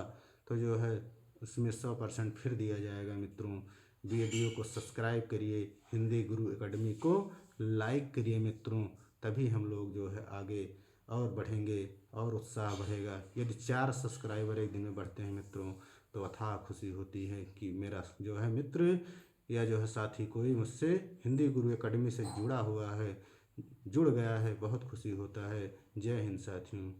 तो जो है उसमें 100% फिर दिया जाएगा मित्रों। वीडियो को सब्सक्राइब करिए, हिंदी गुरु एकेडमी को लाइक करिए मित्रों, तभी हम लोग जो है आगे और बढ़ेंगे और उत्साह बढ़ेगा। यदि 4 सब्सक्राइबर एक दिन में बढ़ते हैं मित्रों तो अथाह खुशी होती है कि मेरा जो है मित्र या जो है साथी कोई मुझसे हिंदी गुरु एकेडमी से जुड़ा हुआ है, जुड़ गया है। बहुत खुशी होता है। जय हिंद साथियों।